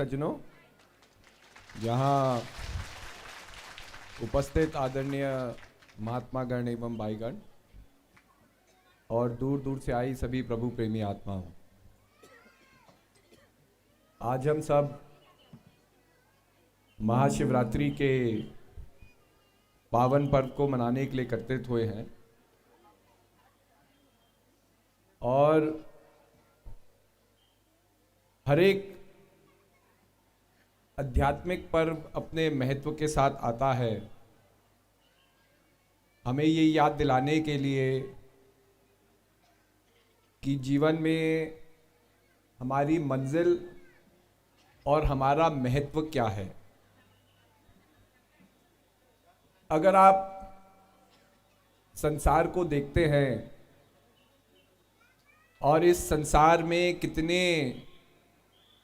सज्जनों, यहाँ उपस्थित आदरणीय महात्मागण एवं भाईगण और दूर दूर से आई सभी प्रभु प्रेमी आत्माओं, आज हम सब महाशिवरात्रि के पावन पर्व को मनाने के लिए एकत्रित हुए हैं और हर एक आध्यात्मिक पर्व अपने महत्व के साथ आता है, हमें ये याद दिलाने के लिए कि जीवन में हमारी मंजिल और हमारा महत्व क्या है। अगर आप संसार को देखते हैं और इस संसार में कितने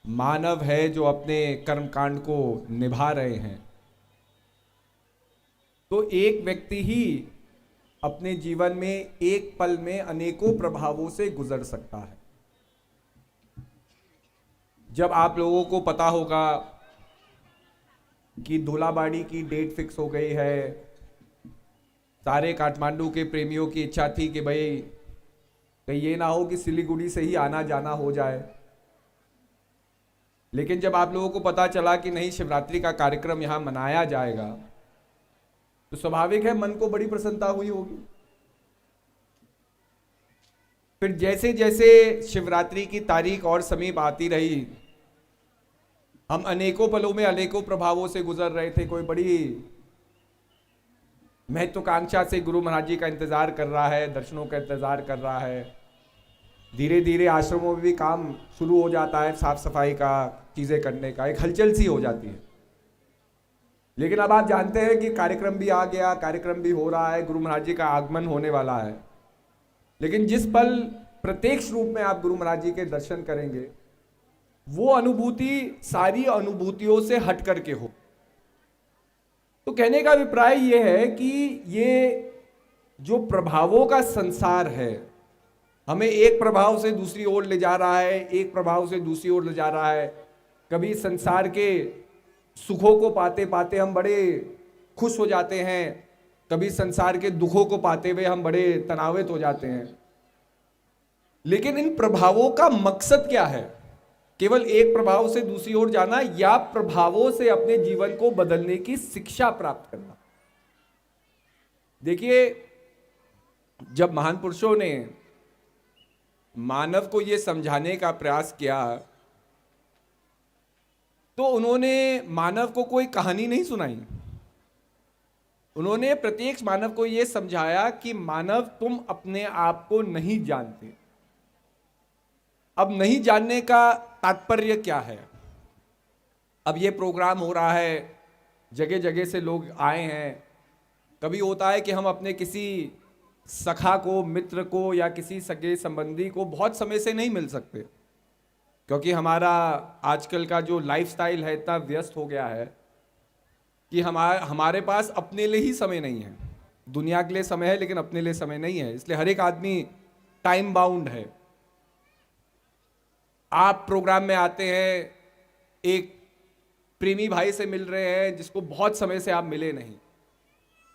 मानव है जो अपने कर्मकांड को निभा रहे हैं, तो एक व्यक्ति ही अपने जीवन में एक पल में अनेकों प्रभावों से गुजर सकता है। जब आप लोगों को पता होगा कि धूलाबाड़ी की डेट फिक्स हो गई है, सारे काठमांडू के प्रेमियों की इच्छा थी कि भाई कहीं ये ना हो कि सिलीगुड़ी से ही आना जाना हो जाए, लेकिन जब आप लोगों को पता चला कि नहीं, शिवरात्रि का कार्यक्रम यहां मनाया जाएगा, तो स्वाभाविक है मन को बड़ी प्रसन्नता हुई होगी। फिर जैसे जैसे शिवरात्रि की तारीख और समीप आती रही, हम अनेकों पलों में अनेकों प्रभावों से गुजर रहे थे। कोई बड़ी महत्वाकांक्षा से गुरु महाराज जी का इंतजार कर रहा है, दर्शनों का इंतजार कर रहा है। धीरे धीरे आश्रमों में भी काम शुरू हो जाता है, साफ सफाई का, चीजें करने का, एक हलचल सी हो जाती है। लेकिन अब आप जानते हैं कि कार्यक्रम भी आ गया, कार्यक्रम भी हो रहा है, गुरु महाराज जी का आगमन होने वाला है। लेकिन जिस पल प्रत्यक्ष रूप में आप गुरु महाराज जी के दर्शन करेंगे, वो अनुभूति सारी अनुभूतियों से हट करके हो। तो कहने का अभिप्राय ये है कि ये जो प्रभावों का संसार है, हमें एक प्रभाव से दूसरी ओर ले जा रहा है, एक प्रभाव से दूसरी ओर ले जा रहा है। कभी संसार के सुखों को पाते पाते हम बड़े खुश हो जाते हैं, कभी संसार के दुखों को पाते हुए हम बड़े तनावित हो जाते हैं। लेकिन इन प्रभावों का मकसद क्या है? केवल एक प्रभाव से दूसरी ओर जाना या प्रभावों से अपने जीवन को बदलने की शिक्षा प्राप्त करना? देखिए, जब महान पुरुषों ने मानव को यह समझाने का प्रयास किया, तो उन्होंने मानव को कोई कहानी नहीं सुनाई। उन्होंने प्रत्येक मानव को यह समझाया कि मानव, तुम अपने आप को नहीं जानते। अब नहीं जानने का तात्पर्य क्या है? अब ये प्रोग्राम हो रहा है, जगह जगह से लोग आए हैं। कभी होता है कि हम अपने किसी सखा को, मित्र को या किसी सगे संबंधी को बहुत समय से नहीं मिल सकते, क्योंकि हमारा आजकल का जो लाइफस्टाइल है इतना व्यस्त हो गया है कि हमारे पास अपने लिए ही समय नहीं है। दुनिया के लिए समय है लेकिन अपने लिए समय नहीं है, इसलिए हर एक आदमी टाइम बाउंड है। आप प्रोग्राम में आते हैं, एक प्रेमी भाई से मिल रहे हैं जिसको बहुत समय से आप मिले नहीं।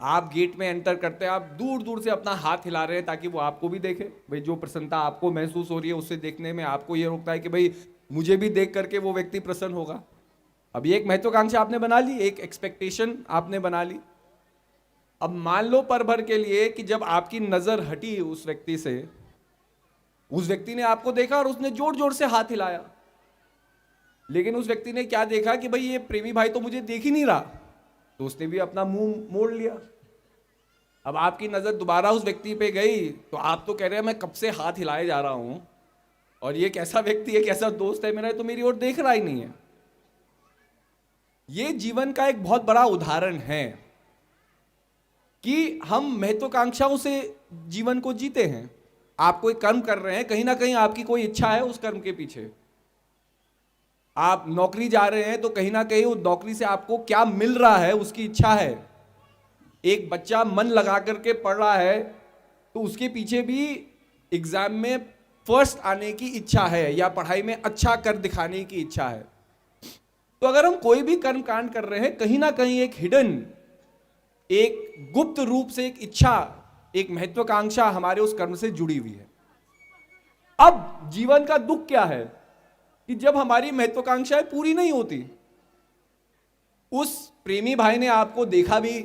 आप गेट में एंटर करते हैं, आप दूर दूर से अपना हाथ हिला रहे हैं ताकि वो आपको भी देखे। भाई, जो प्रसन्नता आपको महसूस हो रही है उससे देखने में आपको ये रोकता है कि भाई मुझे भी देख करके वो व्यक्ति प्रसन्न होगा। अब ये एक महत्वाकांक्षा आपने बना ली, एक एक्सपेक्टेशन आपने बना ली। अब मान लो पल भर के लिए कि जब आपकी नजर हटी उस व्यक्ति से, उस व्यक्ति ने आपको देखा और उसने जोर जोर से हाथ हिलाया, लेकिन उस व्यक्ति ने क्या देखा कि भाई ये प्रेमी भाई तो मुझे देख ही नहीं रहा, तो उसने भी अपना मुंह मोड़ लिया। अब आपकी नजर दोबारा उस व्यक्ति पे गई, तो आप तो कह रहे हैं मैं कब से हाथ हिलाए जा रहा हूं और ये कैसा व्यक्ति है, कैसा दोस्त है मेरा, तो मेरी ओर देख रहा ही नहीं है। ये जीवन का एक बहुत बड़ा उदाहरण है कि हम महत्वाकांक्षाओं से जीवन को जीते हैं। आप कोई कर्म कर रहे हैं, कहीं ना कहीं आपकी कोई इच्छा है उस कर्म के पीछे। आप नौकरी जा रहे हैं तो कहीं ना कहीं उस नौकरी से आपको क्या मिल रहा है उसकी इच्छा है। एक बच्चा मन लगा करके पढ़ रहा है तो उसके पीछे भी एग्जाम में फर्स्ट आने की इच्छा है या पढ़ाई में अच्छा कर दिखाने की इच्छा है। तो अगर हम कोई भी कर्म कांड कर रहे हैं, कहीं ना कहीं एक हिडन, एक गुप्त रूप से एक इच्छा, एक महत्वाकांक्षा हमारे उस कर्म से जुड़ी हुई है। अब जीवन का दुख क्या है कि जब हमारी महत्वाकांक्षाएं पूरी नहीं होती, उस प्रेमी भाई ने आपको देखा भी,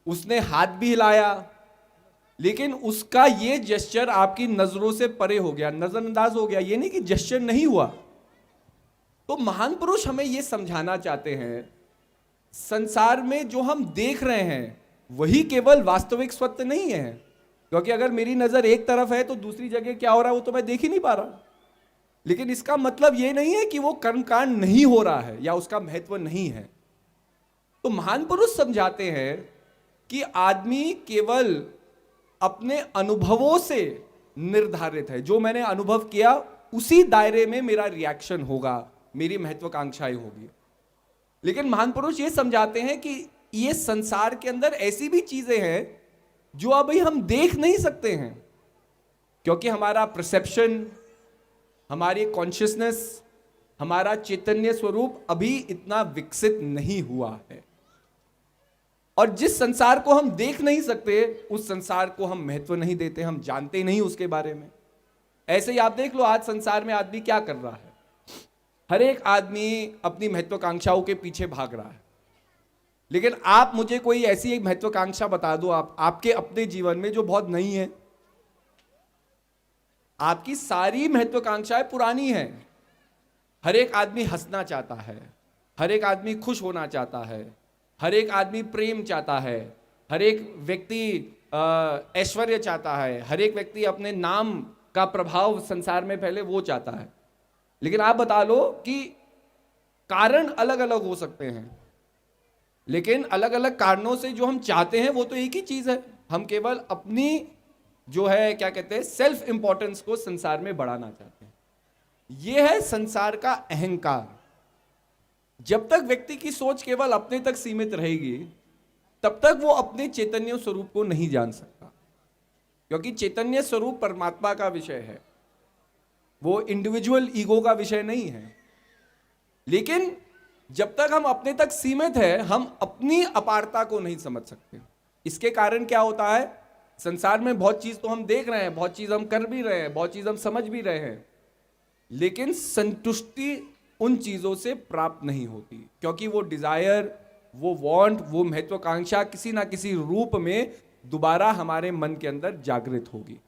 उसने हाथ भी हिलाया, लेकिन उसका ये जेस्चर आपकी नजरों से परे हो गया, नजरअंदाज हो गया, ये नहीं कि जेस्चर नहीं हुआ। तो महान पुरुष हमें ये समझाना चाहते हैं, संसार में जो हम देख रहे हैं वही केवल वास्तविक सत्य नहीं है, क्योंकि अगर मेरी नजर एक तरफ है तो दूसरी जगह क्या हो रहा है वो तो मैं देख ही नहीं पा रहा। लेकिन इसका मतलब ये नहीं है कि वो कर्मकांड नहीं हो रहा है या उसका महत्व नहीं है। तो महान पुरुष समझाते हैं कि आदमी केवल अपने अनुभवों से निर्धारित है, जो मैंने अनुभव किया उसी दायरे में मेरा रिएक्शन होगा, मेरी महत्वाकांक्षाएं होगी। लेकिन महान पुरुष ये समझाते हैं कि ये संसार के अंदर ऐसी भी चीजें हैं जो अभी हम देख नहीं सकते हैं, क्योंकि हमारा परसेप्शन, हमारी कॉन्शियसनेस, हमारा चैतन्य स्वरूप अभी इतना विकसित नहीं हुआ है। और जिस संसार को हम देख नहीं सकते, उस संसार को हम महत्व नहीं देते, हम जानते नहीं उसके बारे में। ऐसे ही आप देख लो, आज संसार में आदमी क्या कर रहा है। हर एक आदमी अपनी महत्वाकांक्षाओं के पीछे भाग रहा है। लेकिन आप मुझे कोई ऐसी एक महत्वाकांक्षा बता दो आपके अपने जीवन में जो बहुत नई है। आपकी सारी महत्वाकांक्षाएं पुरानी हैं। हर एक आदमी हंसना चाहता है, हर एक आदमी खुश होना चाहता है, हर एक आदमी प्रेम चाहता है, हर एक व्यक्ति ऐश्वर्य चाहता है, हर एक व्यक्ति अपने नाम का प्रभाव संसार में फैले वो चाहता है। लेकिन आप बता लो कि कारण अलग अलग हो सकते हैं, लेकिन अलग अलग कारणों से जो हम चाहते हैं वो तो एक ही चीज है। हम केवल अपनी जो है क्या कहते हैं सेल्फ इंपॉर्टेंस को संसार में बढ़ाना चाहते हैं। यह है संसार का अहंकार। जब तक व्यक्ति की सोच केवल अपने तक सीमित रहेगी, तब तक वो अपने चैतन्य स्वरूप को नहीं जान सकता, क्योंकि चैतन्य स्वरूप परमात्मा का विषय है, वो इंडिविजुअल ईगो का विषय नहीं है। लेकिन जब तक हम अपने तक सीमित है, हम अपनी अपारता को नहीं समझ सकते। इसके कारण क्या होता है, संसार में बहुत चीज तो हम देख रहे हैं, बहुत चीज हम कर भी रहे हैं, बहुत चीज हम समझ भी रहे हैं, लेकिन संतुष्टि उन चीजों से प्राप्त नहीं होती, क्योंकि वो डिजायर, वो वांट, वो महत्वाकांक्षा किसी ना किसी रूप में दोबारा हमारे मन के अंदर जागृत होगी।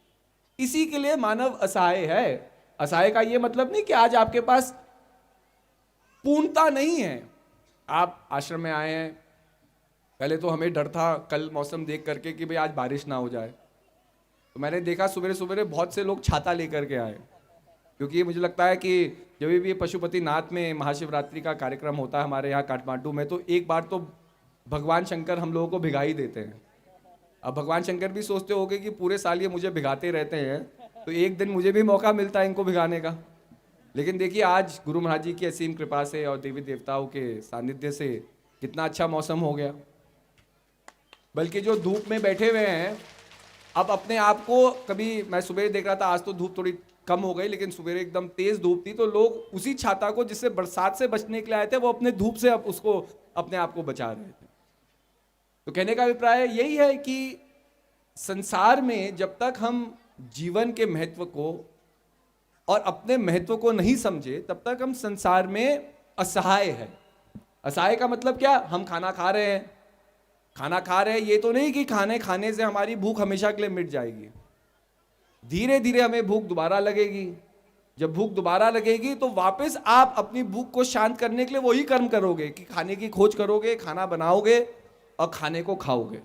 इसी के लिए मानव असहाय है। असहाय का ये मतलब नहीं कि आज आपके पास पूर्णता नहीं है। आप आश्रम में आए हैं, पहले तो हमें डर था कल मौसम देख करके कि भाई आज बारिश ना हो जाए, तो मैंने देखा सुबह सुबह बहुत से लोग छाता लेकर के आए, क्योंकि मुझे लगता है कि जब भी पशुपतिनाथ में महाशिवरात्रि का कार्यक्रम होता है हमारे यहाँ काठमांडू में, तो एक बार तो भगवान शंकर हम लोगों को भिगा ही देते हैं। अब भगवान शंकर भी सोचते होंगे कि पूरे साल ये मुझे भिगाते रहते हैं, तो एक दिन मुझे भी मौका मिलता है इनको भिगाने का। लेकिन देखिए आज गुरु महाराज जी की असीम कृपा से और देवी देवताओं के सानिध्य से कितना अच्छा मौसम हो गया। बल्कि जो धूप में बैठे हुए हैं, अब अपने आप को, कभी मैं सुबह देख रहा था, आज तो धूप थोड़ी कम हो गई, लेकिन सुबह एकदम तेज धूप थी, तो लोग उसी छाता को जिससे बरसात से बचने के लिए आए थे, वो अपने धूप से अब उसको अपने आप को बचा रहे थे। तो कहने का अभिप्राय यही है कि संसार में जब तक हम जीवन के महत्व को और अपने महत्व को नहीं समझे, तब तक हम संसार में असहाय है। असहाय का मतलब क्या, हम खाना खा रहे हैं, खाना खा रहे हैं, ये तो नहीं कि खाने से हमारी भूख हमेशा के लिए मिट जाएगी। धीरे धीरे हमें भूख दोबारा लगेगी। जब भूख दोबारा लगेगी तो वापस आप अपनी भूख को शांत करने के लिए वही कर्म करोगे कि खाने की खोज करोगे, खाना बनाओगे और खाने को खाओगे।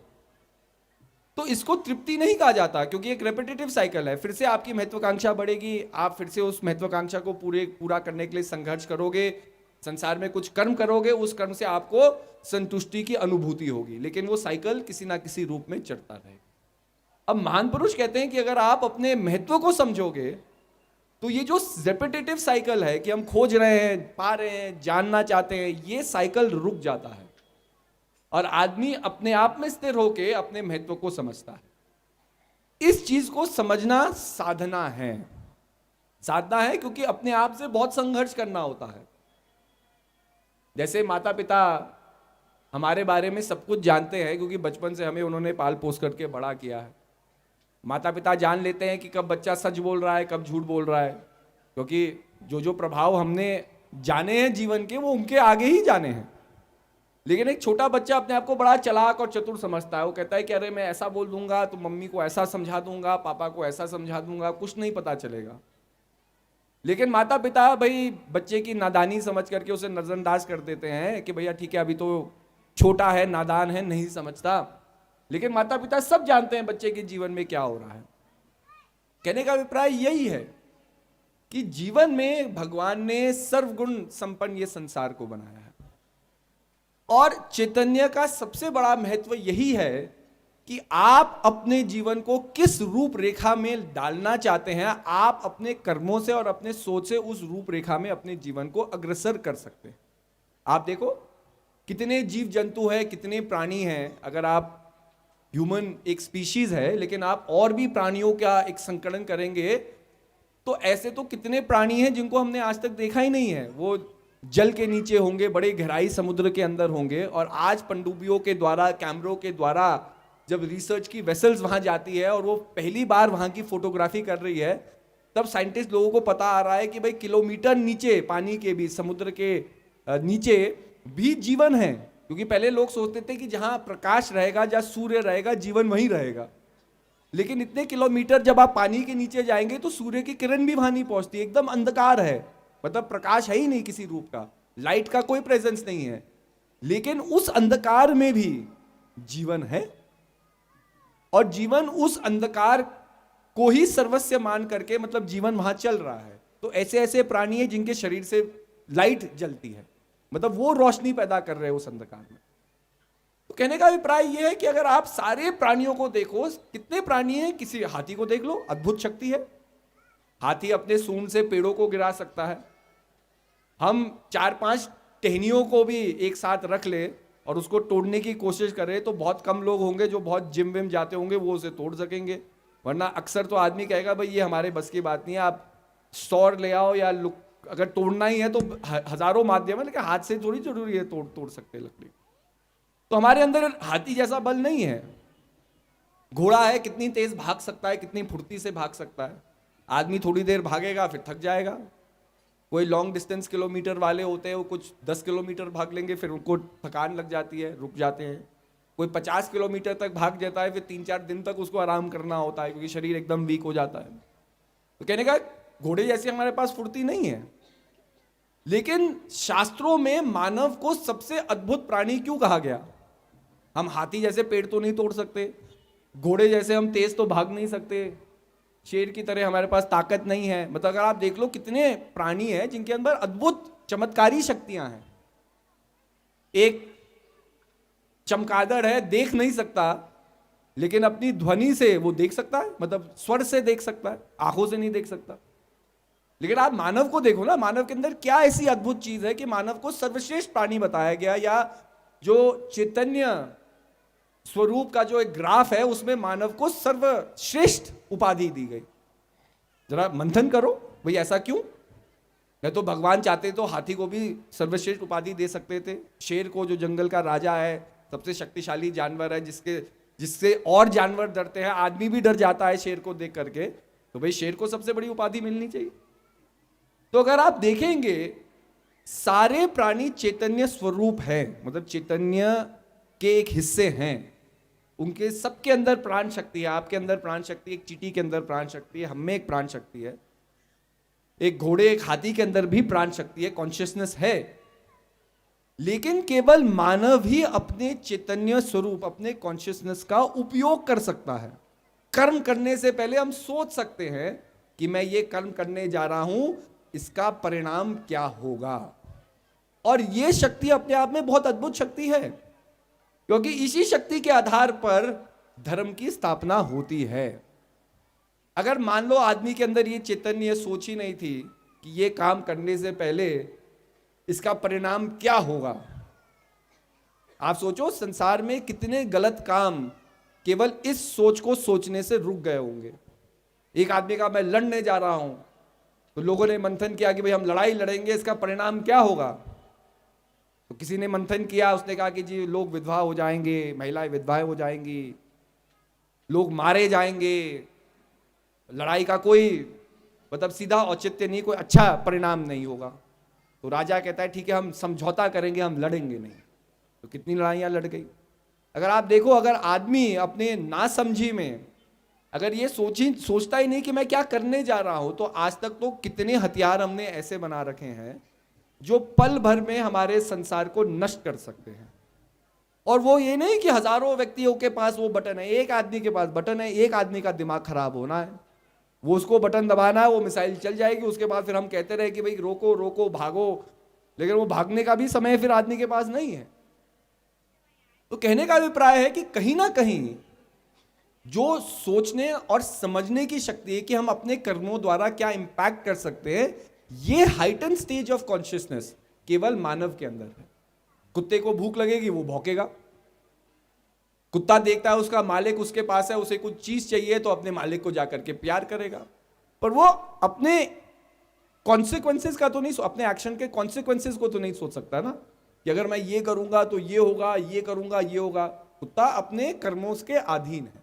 तो इसको तृप्ति नहीं कहा जाता, क्योंकि एक रेपिटेटिव साइकिल है। फिर से आपकी महत्वाकांक्षा बढ़ेगी, आप फिर से उस महत्वाकांक्षा को पूरा करने के लिए संघर्ष करोगे, संसार में कुछ कर्म करोगे, उस कर्म से आपको संतुष्टि की अनुभूति होगी, लेकिन वो साइकिल किसी ना किसी रूप में चलता रहेगा। अब महान पुरुष कहते हैं कि अगर आप अपने महत्व को समझोगे, तो ये जो रेपिटेटिव साइकिल है कि हम खोज रहे हैं, पा रहे हैं, जानना चाहते हैं, ये साइकिल रुक जाता है और आदमी अपने आप में स्थिर होकर अपने महत्व को समझता है। इस चीज को समझना साधना है। साधना है क्योंकि अपने आप से बहुत संघर्ष करना होता है। जैसे माता पिता हमारे बारे में सब कुछ जानते हैं, क्योंकि बचपन से हमें उन्होंने पाल पोस करके बड़ा किया है। माता पिता जान लेते हैं कि कब बच्चा सच बोल रहा है, कब झूठ बोल रहा है, क्योंकि जो जो प्रभाव हमने जाने हैं जीवन के, वो उनके आगे ही जाने हैं। लेकिन एक छोटा बच्चा अपने आप को बड़ा चालाक और चतुर समझता है। वो कहता है कि अरे मैं ऐसा बोल दूंगा तो मम्मी को ऐसा समझा दूंगा, पापा को ऐसा समझा दूंगा, कुछ नहीं पता चलेगा। लेकिन माता पिता भाई बच्चे की नादानी समझ करके उसे नजरअंदाज कर देते हैं कि भैया ठीक है, अभी तो छोटा है, नादान है, नहीं समझता। लेकिन माता पिता सब जानते हैं बच्चे के जीवन में क्या हो रहा है। कहने का अभिप्राय यही है कि जीवन में भगवान ने सर्वगुण संपन्न ये संसार को बनाया है, और चैतन्य का सबसे बड़ा महत्व यही है कि आप अपने जीवन को किस रूपरेखा में डालना चाहते हैं। आप अपने कर्मों से और अपने सोच से उस रूपरेखा में अपने जीवन को अग्रसर कर सकते हैं। आप देखो कितने जीव जंतु हैं, कितने प्राणी हैं। अगर आप ह्यूमन एक स्पीशीज है, लेकिन आप और भी प्राणियों का एक संकलन करेंगे तो ऐसे तो कितने प्राणी हैं जिनको हमने आज तक देखा ही नहीं है। वो जल के नीचे होंगे, बड़े गहराई समुद्र के अंदर होंगे, और आज पनडुब्बियों के द्वारा, कैमरों के द्वारा जब रिसर्च की वेसल्स वहां जाती है और वो पहली बार वहां की फोटोग्राफी कर रही है, तब साइंटिस्ट लोगों को पता आ रहा है कि भाई किलोमीटर नीचे, पानी के भी, समुद्र के नीचे भी जीवन है। क्योंकि पहले लोग सोचते थे कि जहां प्रकाश रहेगा, जहां सूर्य रहेगा, जीवन वहीं रहेगा। लेकिन इतने किलोमीटर जब आप पानी के नीचे जाएंगे तो सूर्य की किरण भी वहां नहीं पहुंचती, एकदम अंधकार है, मतलब प्रकाश है ही नहीं किसी रूप का, लाइट का कोई प्रेजेंस नहीं है। लेकिन उस अंधकार में भी जीवन है, और जीवन उस अंधकार को ही सर्वस्व मान करके, मतलब जीवन वहां चल रहा है। तो ऐसे ऐसे प्राणी हैं जिनके शरीर से लाइट जलती है, मतलब वो रोशनी पैदा कर रहे हैं उस अंधकार में। तो कहने का अभिप्राय यह है कि अगर आप सारे प्राणियों को देखो, कितने प्राणी हैं, किसी हाथी को देख लो, अद्भुत शक्ति है। हाथी अपने सूंड से पेड़ों को गिरा सकता है। हम 4-5 टहनियों को भी एक साथ रख ले और उसको तोड़ने की कोशिश करें तो बहुत कम लोग होंगे जो बहुत जिम विम जाते होंगे वो उसे तोड़ सकेंगे। वरना अक्सर तो आदमी कहेगा भाई ये हमारे बस की बात नहीं है, आप सौर ले आओ, या अगर तोड़ना ही है तो हजारों माध्यम है, लेकिन हाथ से थोड़ी जरूरी है तोड़ सकते लकड़ी। तो हमारे अंदर हाथी जैसा बल नहीं है। घोड़ा है, कितनी तेज भाग सकता है, कितनी फुर्ती से भाग सकता है। आदमी थोड़ी देर भागेगा फिर थक जाएगा। कोई लॉन्ग डिस्टेंस किलोमीटर वाले होते हैं, वो कुछ 10 किलोमीटर भाग लेंगे, फिर उनको थकान लग जाती है, रुक जाते हैं। कोई 50 किलोमीटर तक भाग जाता है, फिर 3-4 दिन तक उसको आराम करना होता है, क्योंकि शरीर एकदम वीक हो जाता है। तो कहने का घोड़े जैसे हमारे पास फुर्ती नहीं है। लेकिन शास्त्रों में मानव को सबसे अद्भुत प्राणी क्यों कहा गया? हम हाथी जैसे पेड़ तो नहीं तोड़ सकते, घोड़े जैसे हम तेज तो भाग नहीं सकते, शेर की तरह हमारे पास ताकत नहीं है। मतलब अगर आप देख लो कितने प्राणी हैं जिनके अंदर अद्भुत चमत्कारी शक्तियां हैं। एक चमगादड़ है, देख नहीं सकता, लेकिन अपनी ध्वनि से वो देख सकता है, मतलब स्वर से देख सकता है, आंखों से नहीं देख सकता। लेकिन आप मानव को देखो ना, मानव के अंदर क्या ऐसी अद्भुत चीज है कि मानव को सर्वश्रेष्ठ प्राणी बताया गया, या जो चैतन्य स्वरूप का जो एक ग्राफ है उसमें मानव को सर्वश्रेष्ठ उपाधि दी गई। जरा मंथन करो भाई ऐसा क्यों? नहीं तो भगवान चाहते तो हाथी को भी सर्वश्रेष्ठ उपाधि दे सकते थे। शेर को, जो जंगल का राजा है, सबसे शक्तिशाली जानवर है, जिससे और जानवर डरते हैं, आदमी भी डर जाता है शेर को देख करके, तो भाई शेर को सबसे बड़ी उपाधि मिलनी चाहिए। तो अगर आप देखेंगे सारे प्राणी चैतन्य स्वरूप है, मतलब चैतन्य के एक हिस्से हैं। उनके सबके अंदर प्राण शक्ति है। आपके अंदर प्राण शक्ति है, एक चींटी के अंदर प्राण शक्ति है, हम में एक प्राण शक्ति है, एक घोड़े, एक हाथी के अंदर भी प्राण शक्ति है, कॉन्शियसनेस है। लेकिन केवल मानव ही अपने चैतन्य स्वरूप, अपने कॉन्शियसनेस का उपयोग कर सकता है। कर्म करने से पहले हम सोच सकते हैं कि मैं ये कर्म करने जा रहा हूं, इसका परिणाम क्या होगा। और यह शक्ति अपने आप में बहुत अद्भुत शक्ति है, क्योंकि इसी शक्ति के आधार पर धर्म की स्थापना होती है। अगर मान लो आदमी के अंदर ये चैतन्य सोच ही नहीं थी कि ये काम करने से पहले इसका परिणाम क्या होगा। आप सोचो संसार में कितने गलत काम केवल इस सोच को सोचने से रुक गए होंगे। एक आदमी का मैं लड़ने जा रहा हूं, तो लोगों ने मंथन किया कि भाई हम लड़ाई लड़ेंगे, इसका परिणाम क्या होगा। तो किसी ने मंथन किया, उसने कहा कि जी लोग विधवा हो जाएंगे, महिलाएं विधवाएं हो जाएंगी, लोग मारे जाएंगे, लड़ाई का कोई मतलब सीधा औचित्य नहीं, कोई अच्छा परिणाम नहीं होगा। तो राजा कहता है ठीक है, हम समझौता करेंगे, हम लड़ेंगे नहीं। तो कितनी लड़ाइयां लड़ गई। अगर आप देखो, अगर आदमी अपने नासमझी में अगर ये सोचता ही नहीं कि मैं क्या करने जा रहा हूं, तो आज तक तो कितने हथियार हमने ऐसे बना रखे हैं जो पल भर में हमारे संसार को नष्ट कर सकते हैं। और वो ये नहीं कि हजारों व्यक्तियों के पास वो बटन है, एक आदमी के पास बटन है, एक आदमी का दिमाग खराब होना है, वो उसको बटन दबाना है, वो मिसाइल चल जाएगी। उसके बाद फिर हम कहते रहे कि भाई रोको रोको भागो, लेकिन वो भागने का भी समय फिर आदमी के पास नहीं है। तो कहने का अभिप्राय है कि कहीं ना कहीं जो सोचने और समझने की शक्ति है कि हम अपने कर्मों द्वारा क्या इंपैक्ट कर सकते हैं, ये हाइटन स्टेज ऑफ कॉन्शियसनेस केवल मानव के अंदर है। कुत्ते को भूख लगेगी, वो भौंकेगा। कुत्ता देखता है उसका मालिक उसके पास है, उसे कुछ चीज चाहिए तो अपने मालिक को जाकर के प्यार करेगा। पर वो अपने कॉन्सिक्वेंसेस का तो नहीं, अपने एक्शन के कॉन्सिक्वेंसेस को तो नहीं सोच सकता ना, कि अगर मैं ये करूंगा तो ये होगा, ये करूंगा ये होगा। कुत्ता अपने कर्मों के अधीन है।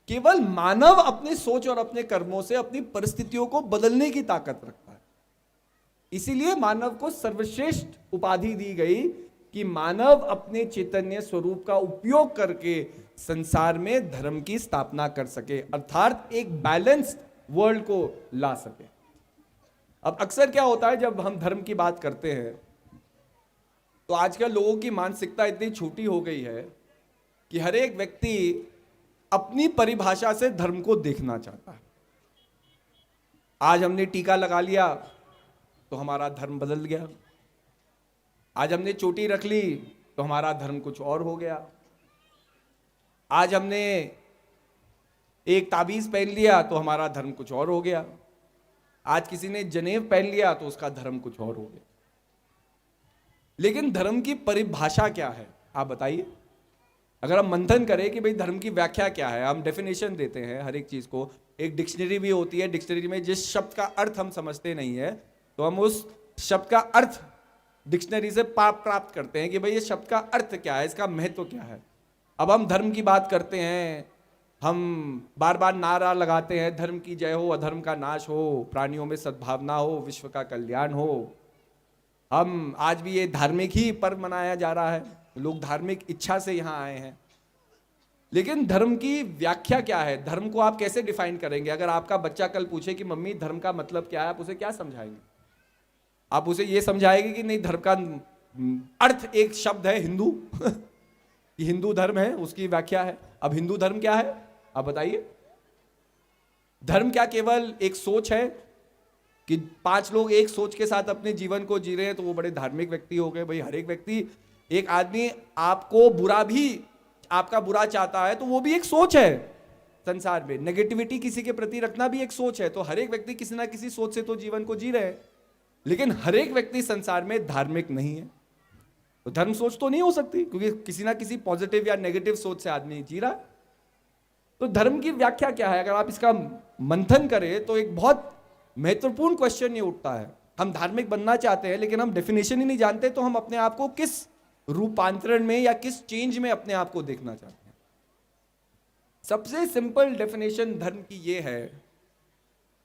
केवल मानव अपने सोच और अपने कर्मों से अपनी परिस्थितियों को बदलने की ताकत रखता है। इसीलिए मानव को सर्वश्रेष्ठ उपाधि दी गई कि मानव अपने चैतन्य स्वरूप का उपयोग करके संसार में धर्म की स्थापना कर सके, अर्थात एक बैलेंस्ड वर्ल्ड को ला सके। अब अक्सर क्या होता है जब हम धर्म की बात करते हैं, तो आजकल लोगों की मानसिकता इतनी छोटी हो गई है कि हर एक व्यक्ति अपनी परिभाषा से धर्म को देखना चाहता है। आज हमने टीका लगा लिया तो हमारा धर्म बदल गया, आज हमने चोटी रख ली तो हमारा धर्म कुछ और हो गया, आज हमने एक ताबीज पहन लिया तो हमारा धर्म कुछ और हो गया, आज किसी ने जनेब पहन लिया तो उसका धर्म कुछ और हो गया। लेकिन धर्म की परिभाषा क्या है, आप बताइए। अगर हम मंथन करें कि भाई धर्म की व्याख्या क्या है, हम डेफिनेशन देते हैं हर एक चीज को, एक डिक्शनरी भी होती है, डिक्शनरी में जिस शब्द का अर्थ हम समझते नहीं है तो हम उस शब्द का अर्थ डिक्शनरी से प्राप्त करते हैं कि भाई ये शब्द का अर्थ क्या है, इसका महत्व क्या है। अब हम धर्म की बात करते हैं, हम बार बार नारा लगाते हैं, धर्म की जय हो, अधर्म का नाश हो, प्राणियों में सद्भावना हो, विश्व का कल्याण हो। हम आज भी ये धार्मिक ही पर्व मनाया जा रहा है, लोग धार्मिक इच्छा से यहाँ आए हैं। लेकिन धर्म की व्याख्या क्या है, धर्म को आप कैसे डिफाइन करेंगे। अगर आपका बच्चा कल पूछे कि मम्मी धर्म का मतलब क्या है, आप उसे क्या समझाएंगे। आप उसे ये समझाएंगे कि नहीं, धर्म का अर्थ एक शब्द है हिंदू कि हिंदू धर्म है, उसकी व्याख्या है। अब हिंदू धर्म क्या है आप बताइए। धर्म क्या केवल एक सोच है कि 5 लोग एक सोच के साथ अपने जीवन को जी रहे हैं तो वो बड़े धार्मिक व्यक्ति हो गए। भाई हर एक व्यक्ति, एक आदमी आपको बुरा भी, आपका बुरा चाहता है तो वो भी एक सोच है संसार में। नेगेटिविटी किसी के प्रति रखना भी एक सोच है। तो हर एक व्यक्ति किसी ना किसी सोच से तो जीवन को जी रहे हैं, लेकिन हर एक व्यक्ति संसार में धार्मिक नहीं है। तो धर्म सोच तो नहीं हो सकती, क्योंकि किसी ना किसी पॉजिटिव या नेगेटिव सोच से आदमी जी रहा है। तो धर्म की व्याख्या क्या है, अगर आप इसका मंथन करें तो एक बहुत महत्वपूर्ण क्वेश्चन ये उठता है। हम धार्मिक बनना चाहते हैं लेकिन हम डेफिनेशन ही नहीं जानते, तो हम अपने आप को किस रूपांतरण में या किस चेंज में अपने आप को देखना चाहते हैं। सबसे सिंपल डेफिनेशन धर्म की ये है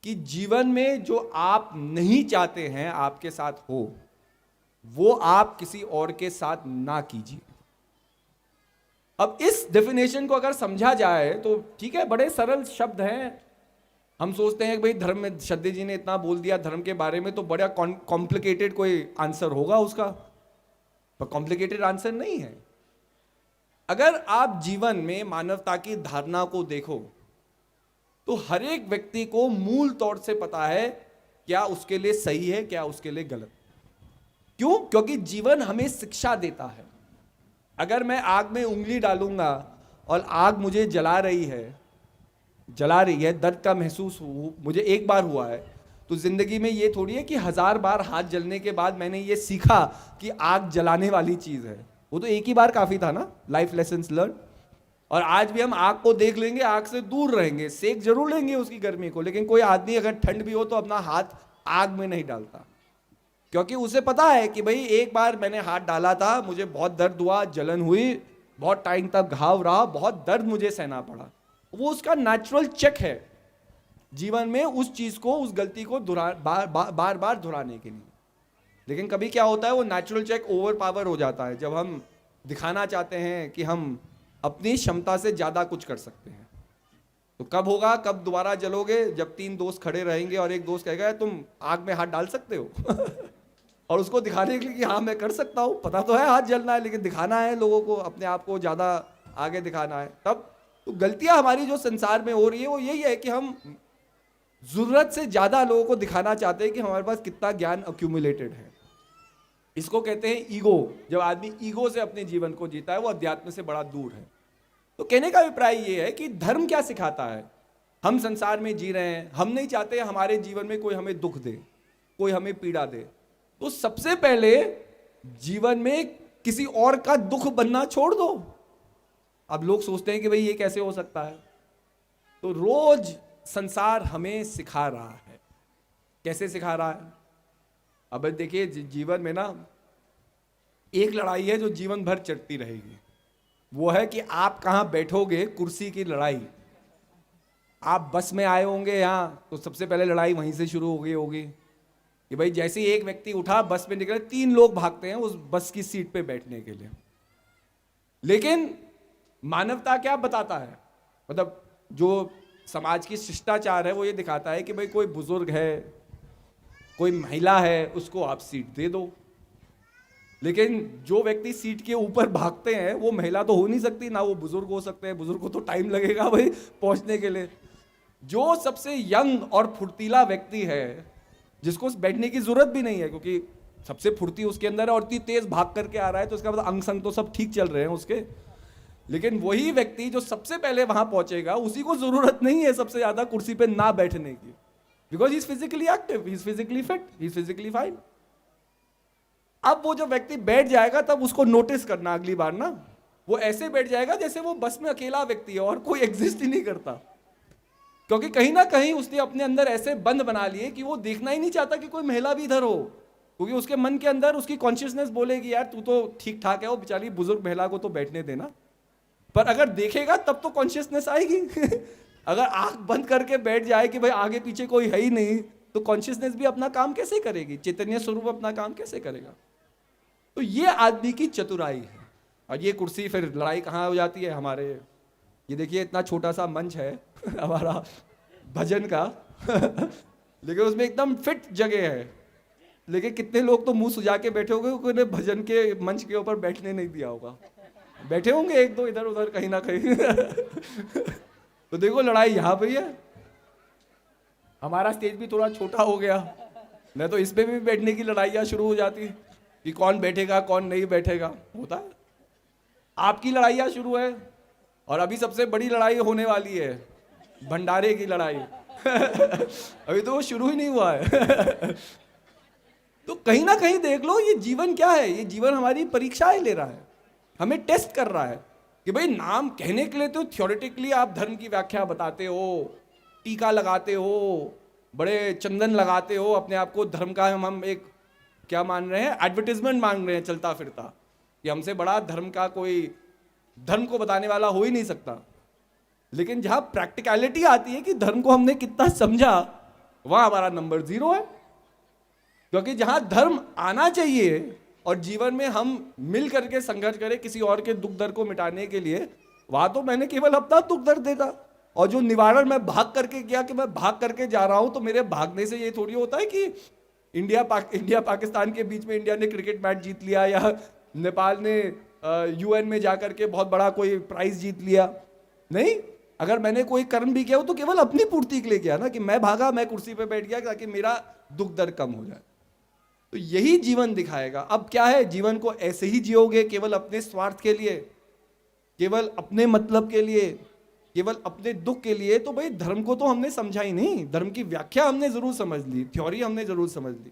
कि जीवन में जो आप नहीं चाहते हैं आपके साथ हो, वो आप किसी और के साथ ना कीजिए। अब इस डेफिनेशन को अगर समझा जाए तो ठीक है, बड़े सरल शब्द हैं। हम सोचते हैं कि भाई धर्म में श्रद्धे जी ने इतना बोल दिया धर्म के बारे में, तो बड़ा कॉम्प्लिकेटेड कोई आंसर होगा उसका, पर कॉम्प्लिकेटेड आंसर नहीं है। अगर आप जीवन में मानवता की धारणा को देखो तो हर एक व्यक्ति को मूल तौर से पता है क्या उसके लिए सही है, क्या उसके लिए गलत। क्यों? क्योंकि जीवन हमें शिक्षा देता है। अगर मैं आग में उंगली डालूंगा और आग मुझे जला रही है, दर्द का महसूस मुझे एक बार हुआ है, तो जिंदगी में ये थोड़ी है कि 1000 बार हाथ जलने के बाद मैंने ये सीखा कि आग जलाने वाली चीज है। वो तो एक ही बार काफी था ना, लाइफ लेसन्स लर्न। और आज भी हम आग को देख लेंगे, आग से दूर रहेंगे, सेक जरूर लेंगे उसकी गर्मी को, लेकिन कोई आदमी अगर ठंड भी हो तो अपना हाथ आग में नहीं डालता। क्योंकि उसे पता है कि भाई एक बार मैंने हाथ डाला था, मुझे बहुत दर्द हुआ, जलन हुई, बहुत टाइम तक घाव रहा, बहुत दर्द मुझे सहना पड़ा। वो उसका नेचुरल चेक है जीवन में उस चीज को, उस गलती को बार बार दोहराने के लिए। लेकिन कभी क्या होता है, वो नेचुरल चेक ओवर पावर हो जाता है जब हम दिखाना चाहते हैं कि हम अपनी क्षमता से ज्यादा कुछ कर सकते हैं। तो कब होगा, कब दोबारा जलोगे, जब 3 दोस्त खड़े रहेंगे और एक दोस्त कहेगा तुम आग में हाथ डाल सकते हो और उसको दिखाने के लिए कि हाँ मैं कर सकता हूँ, पता तो है हाथ जलना है, लेकिन दिखाना है लोगों को, अपने आप को ज्यादा आगे दिखाना है। तब तो गलतियां हमारी जो संसार में हो रही है वो यही है कि हम जरूरत से ज्यादा लोगों को दिखाना चाहते हैं कि हमारे पास कितना ज्ञान अक्यूमुलेटेड है। इसको कहते हैं ईगो। जब आदमी ईगो से अपने जीवन को जीता है वो अध्यात्म से बड़ा दूर है। तो कहने का अभिप्राय ये है कि धर्म क्या सिखाता है। हम संसार में जी रहे हैं, हम नहीं चाहते हमारे जीवन में कोई हमें दुख दे, कोई हमें पीड़ा दे। तो सबसे पहले जीवन में किसी और का दुख बनना छोड़ दो। अब लोग सोचते हैं कि भाई ये कैसे हो सकता है, तो रोज संसार हमें सिखा रहा है। कैसे सिखा रहा है? अब देखिए जीवन में ना एक लड़ाई है जो जीवन भर चलती रहेगी, वो है कि आप कहां बैठोगे, कुर्सी की लड़ाई। आप बस में आए होंगे यहां, तो सबसे पहले लड़ाई वहीं से शुरू हो गई होगी कि भाई जैसे ही एक व्यक्ति उठा, बस में निकले, 3 लोग भागते हैं उस बस की सीट पे बैठने के लिए। लेकिन मानवता क्या बताता है, मतलब जो समाज की शिष्टाचार है वो ये दिखाता है कि भाई कोई बुजुर्ग है, कोई महिला है, उसको आप सीट दे दो। लेकिन जो व्यक्ति सीट के ऊपर भागते हैं वो महिला तो हो नहीं सकती, ना वो बुजुर्ग हो सकते हैं, बुजुर्ग को तो टाइम लगेगा भाई पहुंचने के लिए। जो सबसे यंग और फुर्तीला व्यक्ति है, जिसको बैठने की जरूरत भी नहीं है क्योंकि सबसे फुर्ती उसके अंदर है और इतनी तेज भाग करके आ रहा है, तो उसका मतलब अंग संग तो सब ठीक चल रहे हैं उसके। लेकिन वही व्यक्ति जो सबसे पहले वहां पहुंचेगा, उसी को जरूरत नहीं है सबसे ज्यादा कुर्सी पे ना बैठने की, because he is physically active, he is physically fit, he is physically fine. अब वो जो व्यक्ति बैठ जाएगा तब उसको नोटिस करना अगली बार ना, वो ऐसे बैठ जाएगा जैसे वो बस में अकेला व्यक्ति है और कोई एग्जिस्ट ही नहीं करता। क्योंकि कहीं ना कहीं उसने अपने अंदर ऐसे बंद बना लिए कि वो देखना ही नहीं चाहता कि कोई महिला भी इधर हो, क्योंकि उसके मन के अंदर उसकी कॉन्शियसनेस बोलेगी यार तू तो ठीक ठाक है, वो बेचारी बुजुर्ग महिला को तो बैठने देना। पर अगर देखेगा तब तो कॉन्शियसनेस आएगी अगर आंख बंद करके बैठ जाए कि भाई आगे पीछे कोई है ही नहीं, तो कॉन्शियसनेस भी अपना काम कैसे करेगी, चैतन्य स्वरूप अपना काम कैसे करेगा। तो ये आदमी की चतुराई है। और ये कुर्सी फिर लड़ाई कहाँ हो जाती है हमारे, ये देखिए इतना छोटा सा मंच है हमारा भजन का लेकिन उसमें एकदम फिट जगह है, लेकिन कितने लोग तो मुंह सुजा के बैठे होंगे क्योंकि उन्हें भजन के मंच के ऊपर बैठने नहीं दिया होगा। बैठे होंगे एक दो इधर उधर कहीं ना कहीं तो देखो लड़ाई यहाँ पे है। हमारा स्टेज भी थोड़ा छोटा हो गया, नहीं तो इस पे भी बैठने की लड़ाइयाँ शुरू हो जाती कि कौन बैठेगा कौन नहीं बैठेगा। होता है, आपकी लड़ाइयाँ शुरू है और अभी सबसे बड़ी लड़ाई होने वाली है, भंडारे की लड़ाई अभी तो वो शुरू ही नहीं हुआ है तो कहीं ना कहीं देख लो ये जीवन क्या है, ये जीवन हमारी परीक्षाएं ले रहा है, हमें टेस्ट कर रहा है कि भाई नाम कहने के लिए तो थ्योरेटिकली आप धर्म की व्याख्या बताते हो, टीका लगाते हो, बड़े चंदन लगाते हो, अपने आप को धर्म का हम एक क्या मान रहे हैं, एडवर्टाइजमेंट मान रहे हैं चलता फिरता कि हमसे बड़ा धर्म का कोई धर्म को बताने वाला हो ही नहीं सकता। लेकिन जहां प्रैक्टिकलिटी आती है कि धर्म को हमने कितना समझा, वहां हमारा नंबर 0 है। क्योंकि जहां धर्म आना चाहिए और जीवन में हम मिल करके संघर्ष करें किसी और के दुख दर्द को मिटाने के लिए, वहां तो मैंने केवल अपना दुख दर्द देखा, और जो निवारण मैं भाग करके किया कि मैं भाग करके जा रहा हूं, तो मेरे भागने से ये थोड़ी होता है कि इंडिया पाकिस्तान के बीच में इंडिया ने क्रिकेट मैच जीत लिया या नेपाल ने यूएन में जाकर के बहुत बड़ा कोई प्राइज जीत लिया। नहीं, अगर मैंने कोई कर्म भी किया हो तो केवल अपनी पूर्ति के लिए किया ना, कि मैं भागा, मैं कुर्सी पे बैठ गया ताकि मेरा दुख दर्द कम हो जाए। तो यही जीवन दिखाएगा। अब क्या है, जीवन को ऐसे ही जियोगे केवल अपने स्वार्थ के लिए, केवल अपने मतलब के लिए, केवल अपने दुख के लिए, तो भाई धर्म को तो हमने समझा ही नहीं। धर्म की व्याख्या हमने जरूर समझ ली, थ्योरी हमने जरूर समझ ली,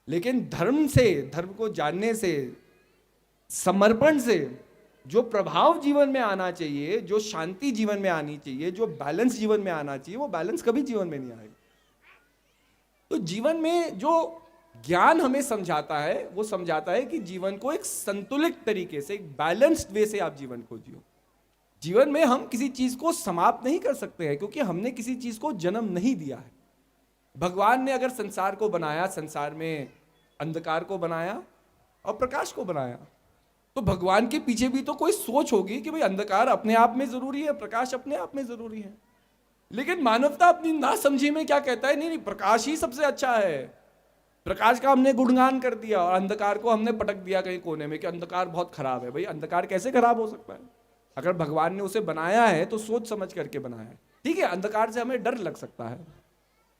लेकिन धर्म से, धर्म को जानने से, समर्पण से जो प्रभाव जीवन में आना चाहिए, जो शांति जीवन में आनी चाहिए, जो बैलेंस जीवन में आना चाहिए, वो बैलेंस कभी जीवन में नहीं आएगा। तो जीवन में जो ज्ञान हमें समझाता है, वो समझाता है कि जीवन को एक संतुलित तरीके से, एक बैलेंस्ड वे से आप जीवन को जियो। जीवन में हम किसी चीज को समाप्त नहीं कर सकते हैं, क्योंकि हमने किसी चीज को जन्म नहीं दिया है। भगवान ने अगर संसार को बनाया, संसार में अंधकार को बनाया और प्रकाश को बनाया, तो भगवान के पीछे भी तो कोई सोच होगी कि भाई अंधकार अपने आप में जरूरी है, प्रकाश अपने आप में जरूरी है। लेकिन मानवता अपनी नासमझी में क्या कहता है, नहीं नहीं, प्रकाश ही सबसे अच्छा है। प्रकाश का हमने गुणगान कर दिया और अंधकार को हमने पटक दिया कहीं कोने में कि अंधकार बहुत खराब है। भाई अंधकार कैसे खराब हो सकता है? अगर भगवान ने उसे बनाया है तो सोच समझ करके बनाया है। ठीक है, अंधकार से हमें डर लग सकता है,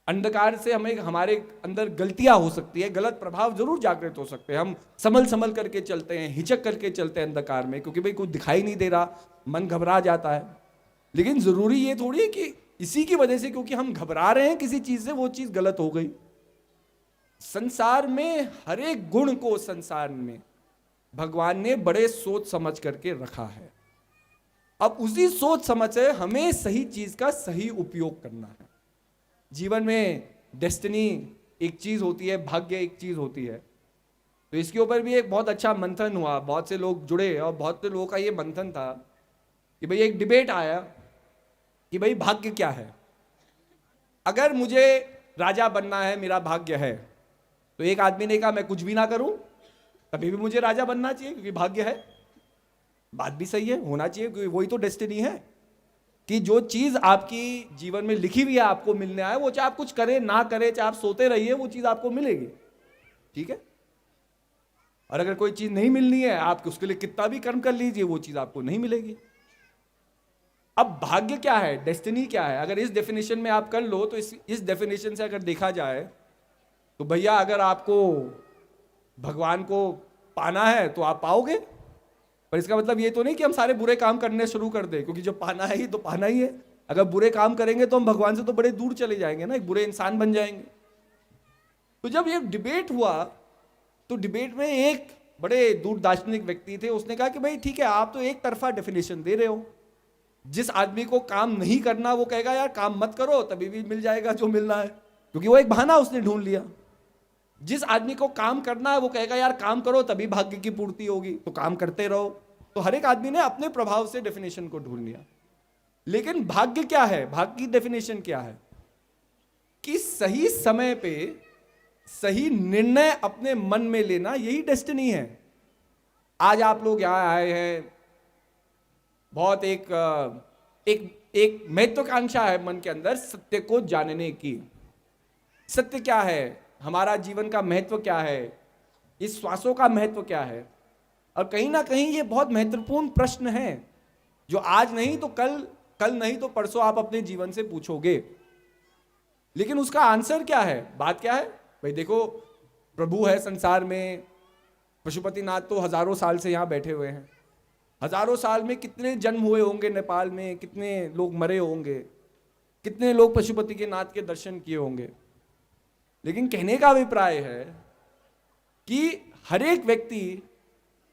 अंधकार से हमें, हमारे अंदर गलतियां हो सकती है, गलत प्रभाव जरूर जागृत हो सकते हैं। हम संभल संभल करके चलते हैं, हिचक करके चलते हैं अंधकार में, क्योंकि भाई कुछ दिखाई नहीं दे रहा, मन घबरा जाता है। लेकिन जरूरी ये थोड़ी है कि इसी की वजह से, क्योंकि हम घबरा रहे हैं किसी चीज से, वो चीज गलत हो गई। संसार में हर एक गुण को, संसार में भगवान ने बड़े सोच समझ करके रखा है। अब उसी सोच समझ से हमें सही चीज का सही उपयोग करना है। जीवन में डेस्टिनी एक चीज होती है, भाग्य एक चीज होती है। तो इसके ऊपर भी एक बहुत अच्छा मंथन हुआ, बहुत से लोग जुड़े और बहुत से लोगों का ये मंथन था कि भाई एक डिबेट आया कि भाई भाग्य क्या है। अगर मुझे राजा बनना है, मेरा भाग्य है, तो एक आदमी ने कहा मैं कुछ भी ना करूं तभी भी मुझे राजा बनना चाहिए क्योंकि भाग्य है। बात भी सही है, होना चाहिए, क्योंकि वही तो डेस्टिनी है कि जो चीज आपकी जीवन में लिखी हुई है, आपको मिलने आए, वो चाहे आप कुछ करें ना करें, चाहे आप सोते रहिए, वो चीज आपको मिलेगी। ठीक है, और अगर कोई चीज नहीं मिलनी है, आप उसके लिए कितना भी कर्म कर लीजिए, वो चीज आपको नहीं मिलेगी। अब भाग्य क्या है, डेस्टिनी क्या है, अगर इस डेफिनेशन में आप कर लो, तो इस डेफिनेशन से अगर देखा जाए तो भैया अगर आपको भगवान को पाना है तो आप पाओगे, पर इसका मतलब ये तो नहीं कि हम सारे बुरे काम करने शुरू कर दें, क्योंकि जो पाना है ही तो पाना ही है। अगर बुरे काम करेंगे तो हम भगवान से तो बड़े दूर चले जाएंगे ना, एक बुरे इंसान बन जाएंगे। तो जब ये डिबेट हुआ तो डिबेट में एक बड़े दूरदार्शनिक व्यक्ति थे, उसने कहा कि भाई ठीक है, आप तो एक तरफा डेफिनेशन दे रहे हो। जिस आदमी को काम नहीं करना वो कहेगा यार काम मत करो, तभी भी मिल जाएगा जो मिलना है, क्योंकि वो एक बहाना उसने ढूंढ लिया। जिस आदमी को काम करना है वो कहेगा यार काम करो तभी भाग्य की पूर्ति होगी, तो काम करते रहो। तो हर एक आदमी ने अपने प्रभाव से डेफिनेशन को ढूंढ लिया। लेकिन भाग्य क्या है, भाग्य की डेफिनेशन क्या है कि सही समय पे सही निर्णय अपने मन में लेना, यही डेस्टिनी है। आज आप लोग यहां आए हैं, बहुत एक महत्वाकांक्षा है मन के अंदर सत्य को जानने की। सत्य क्या है, हमारा जीवन का महत्व क्या है, इस श्वासों का महत्व क्या है। और कहीं ना कहीं ये बहुत महत्वपूर्ण प्रश्न है जो आज नहीं तो कल, कल नहीं तो परसों आप अपने जीवन से पूछोगे। लेकिन उसका आंसर क्या है, बात क्या है? भाई देखो, प्रभु है संसार में, पशुपतिनाथ तो हजारों साल से यहाँ बैठे हुए हैं। हजारों साल में कितने जन्म हुए होंगे नेपाल में, कितने लोग मरे होंगे, कितने लोग पशुपति के नाथ के दर्शन किए होंगे। लेकिन कहने का अभिप्राय है कि हर एक व्यक्ति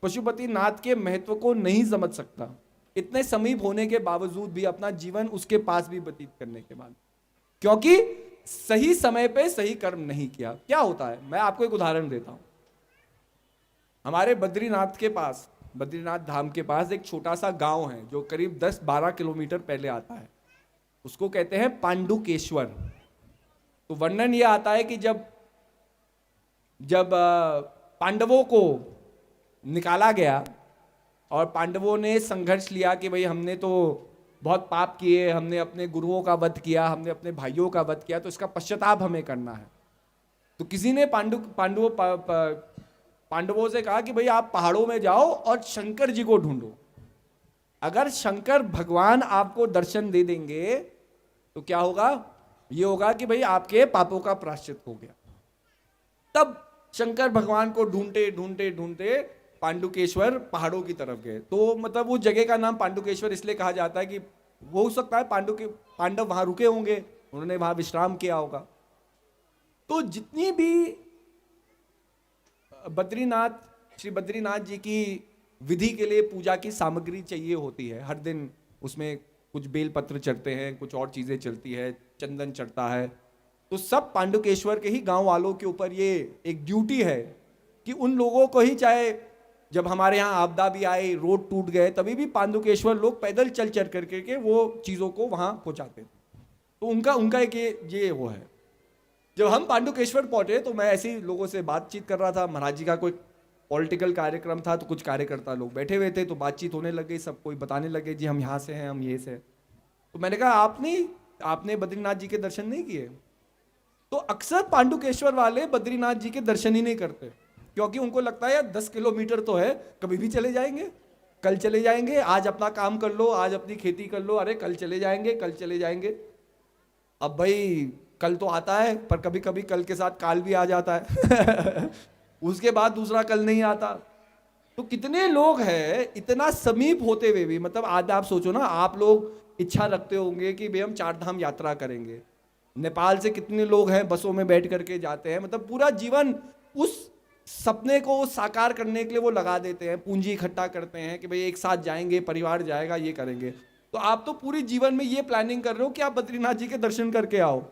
पशुपति नाथ के महत्व को नहीं समझ सकता, इतने समीप होने के बावजूद भी, अपना जीवन उसके पास भी व्यतीत करने के बाद, क्योंकि सही समय पे सही कर्म नहीं किया। क्या होता है, मैं आपको एक उदाहरण देता हूं। हमारे बद्रीनाथ के पास, बद्रीनाथ धाम के पास एक छोटा सा गांव है जो करीब 10-12 किलोमीटर पहले आता है, उसको कहते हैं पांडुकेश्वर। तो वर्णन यह आता है कि जब पांडवों को निकाला गया और पांडवों ने संघर्ष लिया कि भाई हमने तो बहुत पाप किए, हमने अपने गुरुओं का वध किया, हमने अपने भाइयों का वध किया, तो इसका पश्चाताप हमें करना है। तो किसी ने पांडवों से कहा कि भाई आप पहाड़ों में जाओ और शंकर जी को ढूंढो। अगर शंकर भगवान आपको दर्शन दे देंगे तो क्या होगा, ये होगा कि भाई आपके पापों का प्रायश्चित हो गया। तब शंकर भगवान को ढूंढते ढूंढते ढूंढते पांडुकेश्वर पहाड़ों की तरफ गए। तो मतलब वो जगह का नाम पांडुकेश्वर इसलिए कहा जाता है कि हो सकता है पांडव वहां रुके होंगे, उन्होंने वहां विश्राम किया होगा। तो जितनी भी श्री बद्रीनाथ जी की विधि के लिए पूजा की सामग्री चाहिए होती है, हर दिन उसमें कुछ बेलपत्र चढ़ते हैं, कुछ और चीजें चलती है, चंदन चढ़ता है, तो सब पांडुकेश्वर के ही गांव वालों के ऊपर ये एक ड्यूटी है कि उन लोगों को ही, चाहे जब हमारे यहाँ आपदा भी आई, रोड टूट गए, तभी भी पांडुकेश्वर लोग पैदल चल चल करके वो चीज़ों को वहाँ पहुँचाते थे। तो उनका उनका एक ये वो है। जब हम पांडुकेश्वर पहुंचे तो मैं ऐसे ही लोगों से बातचीत कर रहा था। महाराज जी का कोई पॉलिटिकल कार्यक्रम था, तो कुछ कार्यकर्ता लोग बैठे हुए थे, तो बातचीत होने लग गई, सब कोई बताने लगे जी हम यहाँ से हैं, हम ये से। तो मैंने कहा आपने बद्रीनाथ जी के दर्शन नहीं किए? तो अक्सर पांडुकेश्वर वाले बद्रीनाथ जी के दर्शन ही नहीं करते, क्योंकि उनको लगता है यार 10 किलोमीटर तो है, कभी भी चले जाएंगे, कल चले जाएंगे, आज अपना काम कर लो, आज अपनी खेती कर लो, अरे कल चले जाएंगे, कल चले जाएंगे। अब भाई कल तो आता है, पर कभी कभी कल के साथ काल भी आ जाता है उसके बाद दूसरा कल नहीं आता। तो कितने लोग हैं इतना समीप होते हुए भी, मतलब आज आप सोचो ना, आप लोग इच्छा रखते होंगे कि भाई हम 4 धाम यात्रा करेंगे। नेपाल से कितने लोग हैं बसों में बैठ करके जाते हैं, मतलब पूरा जीवन उस सपने को साकार करने के लिए वो लगा देते हैं, पूंजी इकट्ठा करते हैं कि भाई एक साथ जाएंगे, परिवार जाएगा, ये करेंगे। तो आप तो पूरी जीवन में ये प्लानिंग कर रहे हो कि आप बद्रीनाथ जी के दर्शन करके आओ,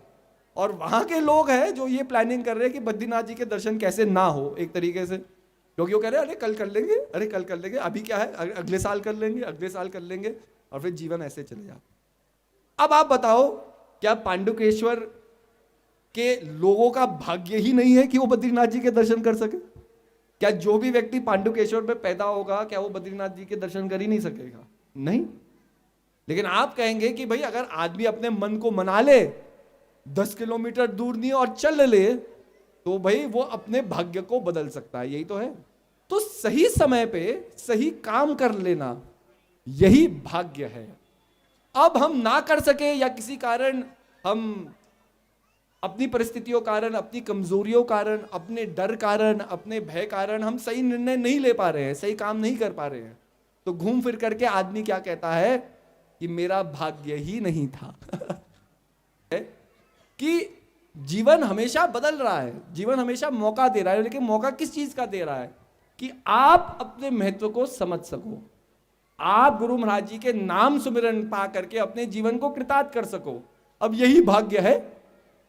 और वहां के लोग हैं जो ये प्लानिंग कर रहे हैं कि बद्रीनाथ जी के दर्शन कैसे ना हो एक तरीके से, क्योंकि वो कह रहे हैं अरे कल कर लेंगे, अरे कल कर लेंगे, अभी क्या है, अगले साल कर लेंगे, अगले साल कर लेंगे, और फिर जीवन ऐसे चले जाता। अब आप बताओ, क्या पांडुकेश्वर के लोगों का भाग्य ही नहीं है कि वो बद्रीनाथ जी के दर्शन कर सके? क्या जो भी व्यक्ति पांडुकेश्वर में पैदा होगा, क्या वो बद्रीनाथ जी के दर्शन कर ही नहीं सकेगा? नहीं। लेकिन आप कहेंगे कि भाई अगर आदमी अपने मन को मना ले, 10 किलोमीटर दूर नहीं और चल ले, तो भाई वो अपने भाग्य को बदल सकता है। यही तो है। तो सही समय पे सही काम कर लेना, यही भाग्य है। अब हम ना कर सके, या किसी कारण हम अपनी परिस्थितियों कारण, अपनी कमजोरियों कारण, अपने डर कारण, अपने भय कारण हम सही निर्णय नहीं ले पा रहे हैं, सही काम नहीं कर पा रहे हैं, तो घूम फिर करके आदमी क्या कहता है कि मेरा भाग्य ही नहीं था कि जीवन हमेशा बदल रहा है, जीवन हमेशा मौका दे रहा है, लेकिन मौका किस चीज का दे रहा है? कि आप अपने महत्व को समझ सको, आप गुरु महाराज जी के नाम सुमिरन पा करके अपने जीवन को कृतार्थ कर सको। अब यही भाग्य है।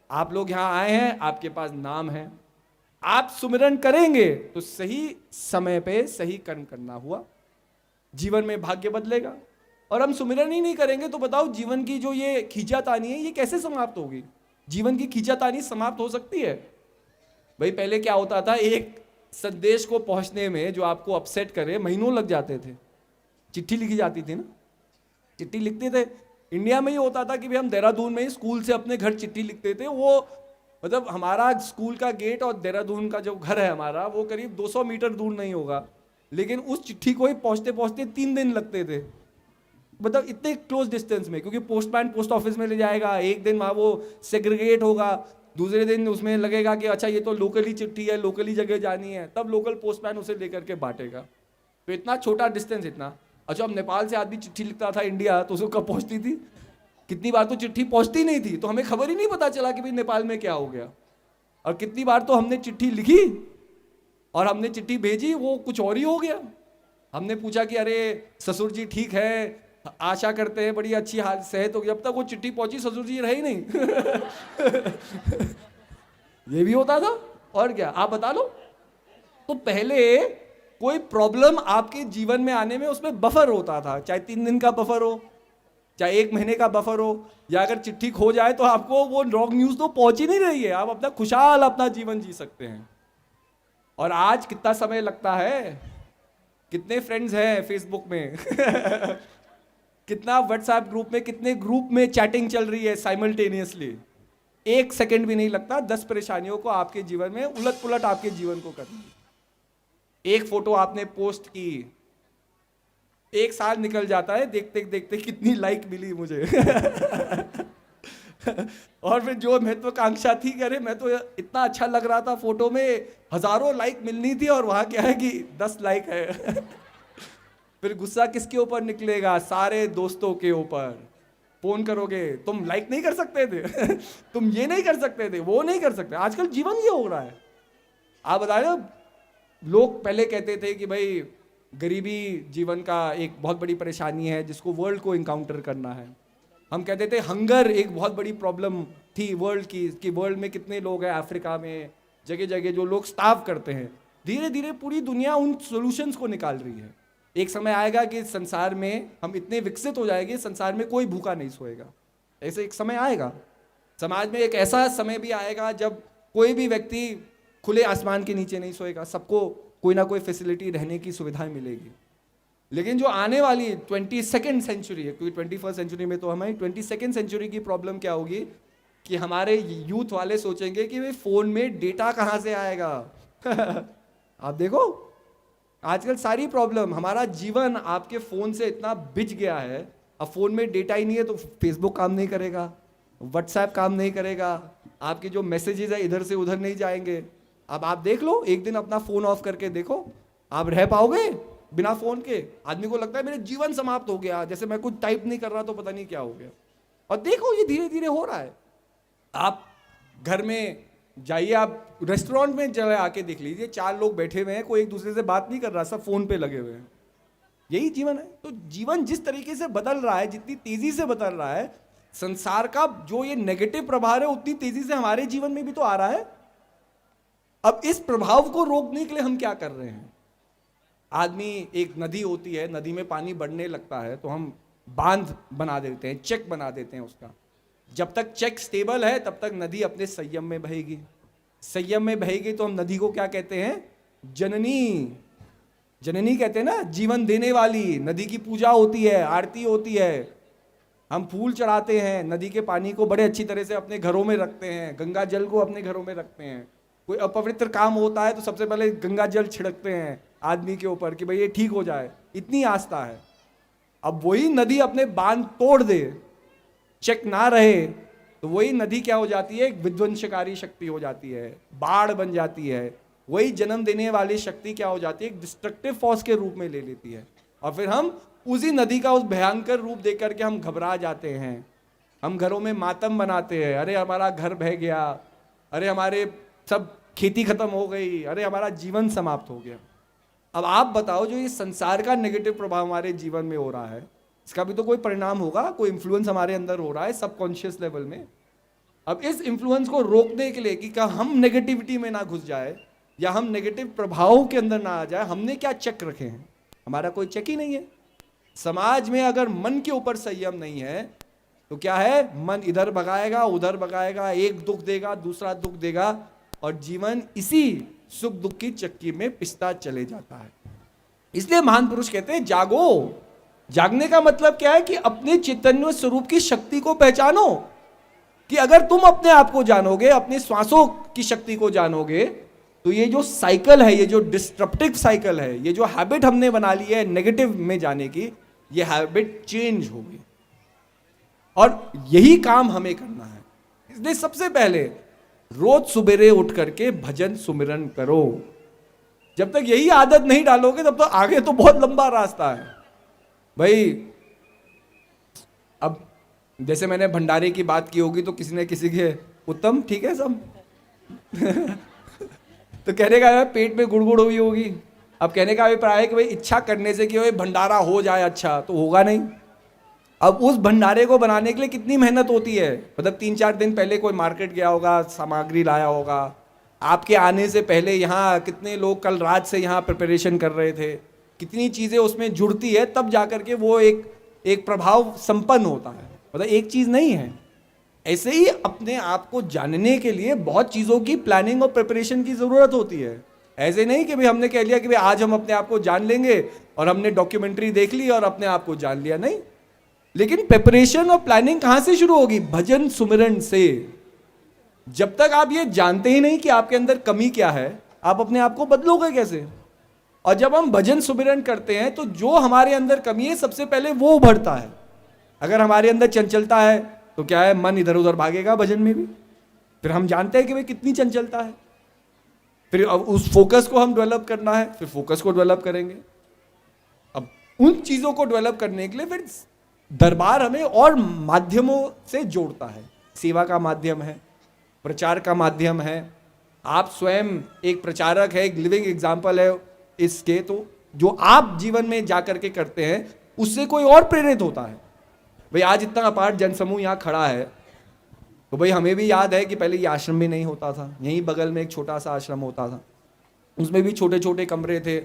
आप लोग यहां आए हैं, आपके पास नाम है, आप सुमिरन करेंगे तो सही समय पे सही कर्म करना हुआ, जीवन में भाग्य बदलेगा। और हम सुमिरन ही नहीं करेंगे तो बताओ जीवन की जो ये खींचातानी है ये कैसे समाप्त होगी? जीवन की खींचातानी समाप्त हो सकती है? भाई पहले क्या होता था, एक संदेश को पहुंचने में जो आपको अपसेट करे महीनों लग जाते थे। चिट्ठी लिखी जाती थी ना, चिट्ठी लिखते थे। इंडिया में ये होता था कि भाई हम देहरादून में ही स्कूल से अपने घर चिट्ठी लिखते थे। वो मतलब हमारा स्कूल का गेट और देहरादून का जो घर है हमारा, वो करीब 200 मीटर दूर नहीं होगा, लेकिन उस चिट्ठी को ही पहुंचते पहुंचते 3 दिन लगते थे, मतलब इतने क्लोज डिस्टेंस में। क्योंकि पोस्टमैन पोस्ट ऑफिस में ले जाएगा, एक दिन वहाँ वो सेग्रीगेट होगा, दूसरे दिन उसमें लगेगा कि अच्छा ये तो लोकली चिट्ठी है, लोकली जगह जानी है, तब लोकल पोस्टमैन उसे लेकर के बांटेगा। तो इतना छोटा डिस्टेंस, इतना। अच्छा, अब नेपाल से आदमी चिट्ठी लिखता था इंडिया, तो उसको कब पहुंचती थी? कितनी बार तो चिट्ठी पहुंचती नहीं थी, तो हमें खबर ही नहीं पता चला कि भाई नेपाल में क्या हो गया। और कितनी बार तो हमने चिट्ठी लिखी और हमने चिट्ठी भेजी, वो कुछ और ही हो गया। हमने पूछा कि अरे ससुर जी ठीक है, आशा करते हैं बड़ी अच्छी हाल सेहत होगी, जब तक वो चिट्ठी पहुंची ससुर जी रहे ही नहीं ये भी होता था। और क्या, आप बता लो। तो पहले कोई प्रॉब्लम आपके जीवन में आने में उसमें बफर होता था, चाहे 3 दिन का बफर हो, चाहे 1 महीने का बफर हो, या अगर चिट्ठी खो जाए तो आपको वो रॉन्ग न्यूज तो पहुंच ही नहीं रही है, आप अपना खुशहाल अपना जीवन जी सकते हैं। और आज कितना समय लगता है, कितने फ्रेंड्स हैं फेसबुक में कितना व्हाट्सएप ग्रुप में, कितने ग्रुप में चैटिंग चल रही है साइमल्टेनियसली। 1 सेकंड भी नहीं लगता 10 परेशानियों को आपके जीवन में उलट पुलट आपके जीवन को करना। एक फोटो आपने पोस्ट की, 1 साल निकल जाता है, देखते देखते कितनी लाइक मिली मुझे और फिर जो महत्वाकांक्षा थी कि अरे मैं तो इतना अच्छा लग रहा था फोटो में, हजारों लाइक मिलनी थी, और वहां क्या है कि 10 लाइक है फिर गुस्सा किसके ऊपर निकलेगा? सारे दोस्तों के ऊपर। फोन करोगे, तुम लाइक नहीं कर सकते थे तुम ये नहीं कर सकते थे, वो नहीं कर सकते। आजकल जीवन ये हो रहा है। आप बताए, लोग पहले कहते थे कि भाई गरीबी जीवन का एक बहुत बड़ी परेशानी है जिसको वर्ल्ड को इनकाउंटर करना है। हम कहते थे हंगर एक बहुत बड़ी प्रॉब्लम थी वर्ल्ड की कि वर्ल्ड में कितने लोग हैं, अफ्रीका में जगह जगह जो लोग स्टार्व करते हैं, धीरे धीरे पूरी दुनिया उन सॉल्यूशंस को निकाल रही है। एक समय आएगा कि संसार में हम इतने विकसित हो जाएंगे, संसार में कोई भूखा नहीं सोएगा। ऐसे एक समय आएगा, समाज में एक ऐसा समय भी आएगा जब कोई भी व्यक्ति खुले आसमान के नीचे नहीं सोएगा, सबको कोई ना कोई फैसिलिटी रहने की सुविधाएं मिलेगी। लेकिन जो आने वाली 22nd सेंचुरी है, क्योंकि 21st सेंचुरी में तो हमारी 22nd सेंचुरी की प्रॉब्लम क्या होगी कि हमारे यूथ वाले सोचेंगे कि भाई फोन में डेटा कहाँ से आएगा। आप देखो आजकल सारी प्रॉब्लम, हमारा जीवन आपके फोन से इतना बिछ गया है, अब फोन में डेटा ही नहीं है तो फेसबुक काम नहीं करेगा, व्हाट्सएप काम नहीं करेगा, आपके जो मैसेजेस है इधर से उधर नहीं जाएंगे। अब आप देख लो, एक दिन अपना फोन ऑफ करके देखो, आप रह पाओगे बिना फोन के? आदमी को लगता है मेरे जीवन समाप्त हो गया, जैसे मैं कुछ टाइप नहीं कर रहा तो पता नहीं क्या हो गया। और देखो ये धीरे धीरे हो रहा है। आप घर में जाइए, आप रेस्टोरेंट में चले आके देख लीजिए, 4 लोग बैठे हुए हैं, कोई एक दूसरे से बात नहीं कर रहा, सब फोन पे लगे हुए हैं। यही जीवन है। तो जीवन जिस तरीके से बदल रहा है, जितनी तेजी से बदल रहा है, संसार का जो ये नेगेटिव प्रभाव है उतनी तेजी से हमारे जीवन में भी तो आ रहा है। अब इस प्रभाव को रोकने के लिए हम क्या कर रहे हैं? आदमी, एक नदी होती है, नदी में पानी बढ़ने लगता है तो हम बांध बना देते हैं, चेक बना देते हैं उसका। जब तक चेक स्टेबल है तब तक नदी अपने संयम में बहेगी। संयम में बहेगी तो हम नदी को क्या कहते हैं? जननी। जननी कहते हैं ना, जीवन देने वाली। नदी की पूजा होती है, आरती होती है, हम फूल चढ़ाते हैं, नदी के पानी को बड़े अच्छी तरह से अपने घरों में रखते हैं, गंगा जल को अपने घरों में रखते हैं। कोई अपवित्र काम होता है तो सबसे पहले गंगा जल छिड़कते हैं आदमी के ऊपर कि भाई ये ठीक हो जाए, इतनी आस्था है। अब वही नदी अपने बांध तोड़ दे, चेक ना रहे, तो वही नदी क्या हो जाती है? एक विध्वंसकारी शक्ति हो जाती है, बाढ़ बन जाती है। वही जन्म देने वाली शक्ति क्या हो जाती है? एक डिस्ट्रक्टिव फोर्स के रूप में ले लेती है। और फिर हम उसी नदी का उस भयंकर रूप देख करके हम घबरा जाते हैं, हम घरों में मातम बनाते हैं, अरे हमारा घर बह गया, अरे हमारे सब खेती खत्म हो गई, अरे हमारा जीवन समाप्त हो गया। अब आप बताओ, जो ये संसार का नेगेटिव प्रभाव हमारे जीवन में हो रहा है, इसका भी तो कोई परिणाम होगा, कोई इन्फ्लुएंस हमारे अंदर हो रहा है सबकॉन्शियस लेवल में। अब इस इन्फ्लुएंस को रोकने के लिए कि क्या हम नेगेटिविटी में ना घुस जाए या हम नेगेटिव प्रभावों के अंदर ना आ जाए, हमने क्या चेक रखे हैं? हमारा कोई चेक ही नहीं है। समाज में अगर मन के ऊपर संयम नहीं है तो क्या है? मन इधर भगाएगा, उधर भगाएगा, एक दुख देगा, दूसरा दुख देगा, और जीवन इसी सुख दुख की चक्की में पिसता चले जाता है। इसलिए महान पुरुष कहते हैं जागो। जागने का मतलब क्या है? कि अपने चैतन्य स्वरूप की शक्ति को पहचानो। कि अगर तुम अपने आप को जानोगे, अपने श्वासों की शक्ति को जानोगे, तो ये जो साइकिल है, ये जो डिस्ट्रप्टिव साइकिल है, ये जो हैबिट हमने बना ली है नेगेटिव में जाने की, ये हैबिट चेंज होगी। और यही काम हमें करना है। इसलिए सबसे पहले रोज सुबेरे उठ करके भजन सुमिरन करो। जब तक यही आदत नहीं डालोगे तब तो आगे तो बहुत लंबा रास्ता है भाई। अब जैसे मैंने भंडारे की बात की होगी तो किसी ने किसी के उत्तम, ठीक है सब तो कहने का पेट में गुड़गुड़ हुई होगी। अब कहने का अभिप्राय है कि भाई इच्छा करने से कि भाई भंडारा हो जाए, अच्छा तो होगा नहीं। अब उस भंडारे को बनाने के लिए कितनी मेहनत होती है, मतलब 3-4 दिन पहले कोई मार्केट गया होगा, सामग्री लाया होगा, आपके आने से पहले यहाँ कितने लोग कल रात से यहाँ प्रिपरेशन कर रहे थे, कितनी चीज़ें उसमें जुड़ती है, तब जा करके वो एक प्रभाव संपन्न होता है। मतलब एक चीज़ नहीं है। ऐसे ही अपने आप को जानने के लिए बहुत चीज़ों की प्लानिंग और प्रिपरेशन की ज़रूरत होती है। ऐसे नहीं कि भाई हमने कह लिया कि भाई आज हम अपने आप को जान लेंगे और हमने डॉक्यूमेंट्री देख ली और अपने आप को जान लिया, नहीं। लेकिन प्रिपरेशन और प्लानिंग कहां से शुरू होगी? भजन सुमिरन से। जब तक आप ये जानते ही नहीं कि आपके अंदर कमी क्या है, आप अपने आप को बदलोगे कैसे? और जब हम भजन सुमिरन करते हैं तो जो हमारे अंदर कमी है सबसे पहले वो उभरता है। अगर हमारे अंदर चंचलता है तो क्या है? मन इधर उधर भागेगा भजन में भी। फिर हम जानते हैं कि भाई कितनी चंचलता है, फिर अब उस फोकस को हम डेवलप करना है, फिर फोकस को डेवलप करेंगे। अब उन चीजों को डेवलप करने के लिए फिर दरबार हमें और माध्यमों से जोड़ता है। सेवा का माध्यम है, प्रचार का माध्यम है। आप स्वयं एक प्रचारक है, एक लिविंग एग्जाम्पल है इसके। तो जो आप जीवन में जाकर के करते हैं उससे कोई और प्रेरित होता है। भाई आज इतना अपार जनसमूह यहाँ खड़ा है, तो भाई हमें भी याद है कि पहले ये आश्रम भी नहीं होता था, यहीं बगल में एक छोटा सा आश्रम होता था, उसमें भी छोटे छोटे कमरे थे,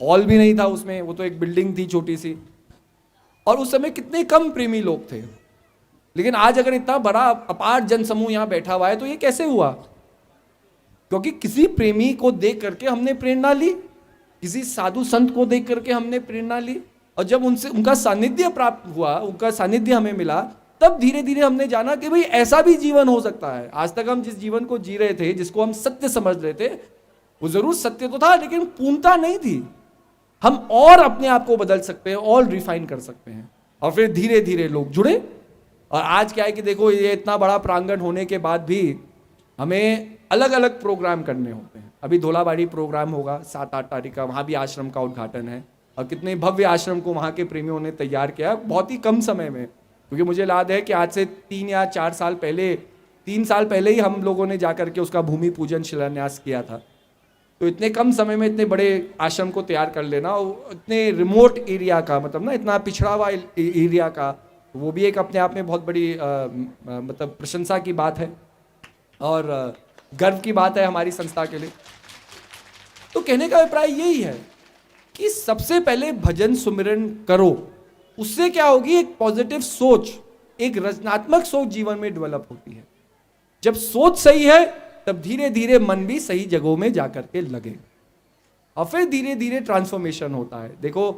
हॉल भी नहीं था उसमें, वो तो एक बिल्डिंग थी छोटी सी, और उस समय कितने कम प्रेमी लोग थे। लेकिन आज अगर इतना बड़ा अपार जनसमूह यहाँ बैठा हुआ है तो ये कैसे हुआ? क्योंकि किसी प्रेमी को देख करके हमने प्रेरणा ली, किसी साधु संत को देख करके हमने प्रेरणा ली, और जब उनसे उनका सानिध्य प्राप्त हुआ, उनका सानिध्य हमें मिला, तब धीरे धीरे हमने जाना कि भाई ऐसा भी जीवन हो सकता है। आज तक हम जिस जीवन को जी रहे थे, जिसको हम सत्य समझ रहे थे, वो जरूर सत्य तो था लेकिन पूर्णता नहीं थी। हम और अपने आप को बदल सकते हैं और रिफाइन कर सकते हैं, और फिर धीरे धीरे लोग जुड़े। और आज क्या है कि देखो, ये इतना बड़ा प्रांगण होने के बाद भी हमें अलग अलग प्रोग्राम करने होते हैं। अभी धोलाबाड़ी प्रोग्राम होगा 7-8 तारीख का, वहाँ भी आश्रम का उद्घाटन है, और कितने भव्य आश्रम को वहाँ के प्रेमियों ने तैयार किया बहुत ही कम समय में। क्योंकि मुझे याद है कि आज से 3 या 4 साल पहले, 3 साल पहले ही हम लोगों ने जाकर के उसका भूमि पूजन शिलान्यास किया था। तो इतने कम समय में इतने बड़े आश्रम को तैयार कर लेना, और इतने रिमोट एरिया का, मतलब ना इतना पिछड़ा हुआ एरिया का, वो भी एक अपने आप में बहुत बड़ी मतलब प्रशंसा की बात है और गर्व की बात है हमारी संस्था के लिए। तो कहने का अभिप्राय यही है कि सबसे पहले भजन सुमिरन करो, उससे क्या होगी, एक पॉजिटिव सोच, एक रचनात्मक सोच जीवन में डेवलप होती है। जब सोच सही है तब धीरे धीरे मन भी सही जगहों में जाकर के लगे, और फिर धीरे धीरे ट्रांसफॉर्मेशन होता है। देखो,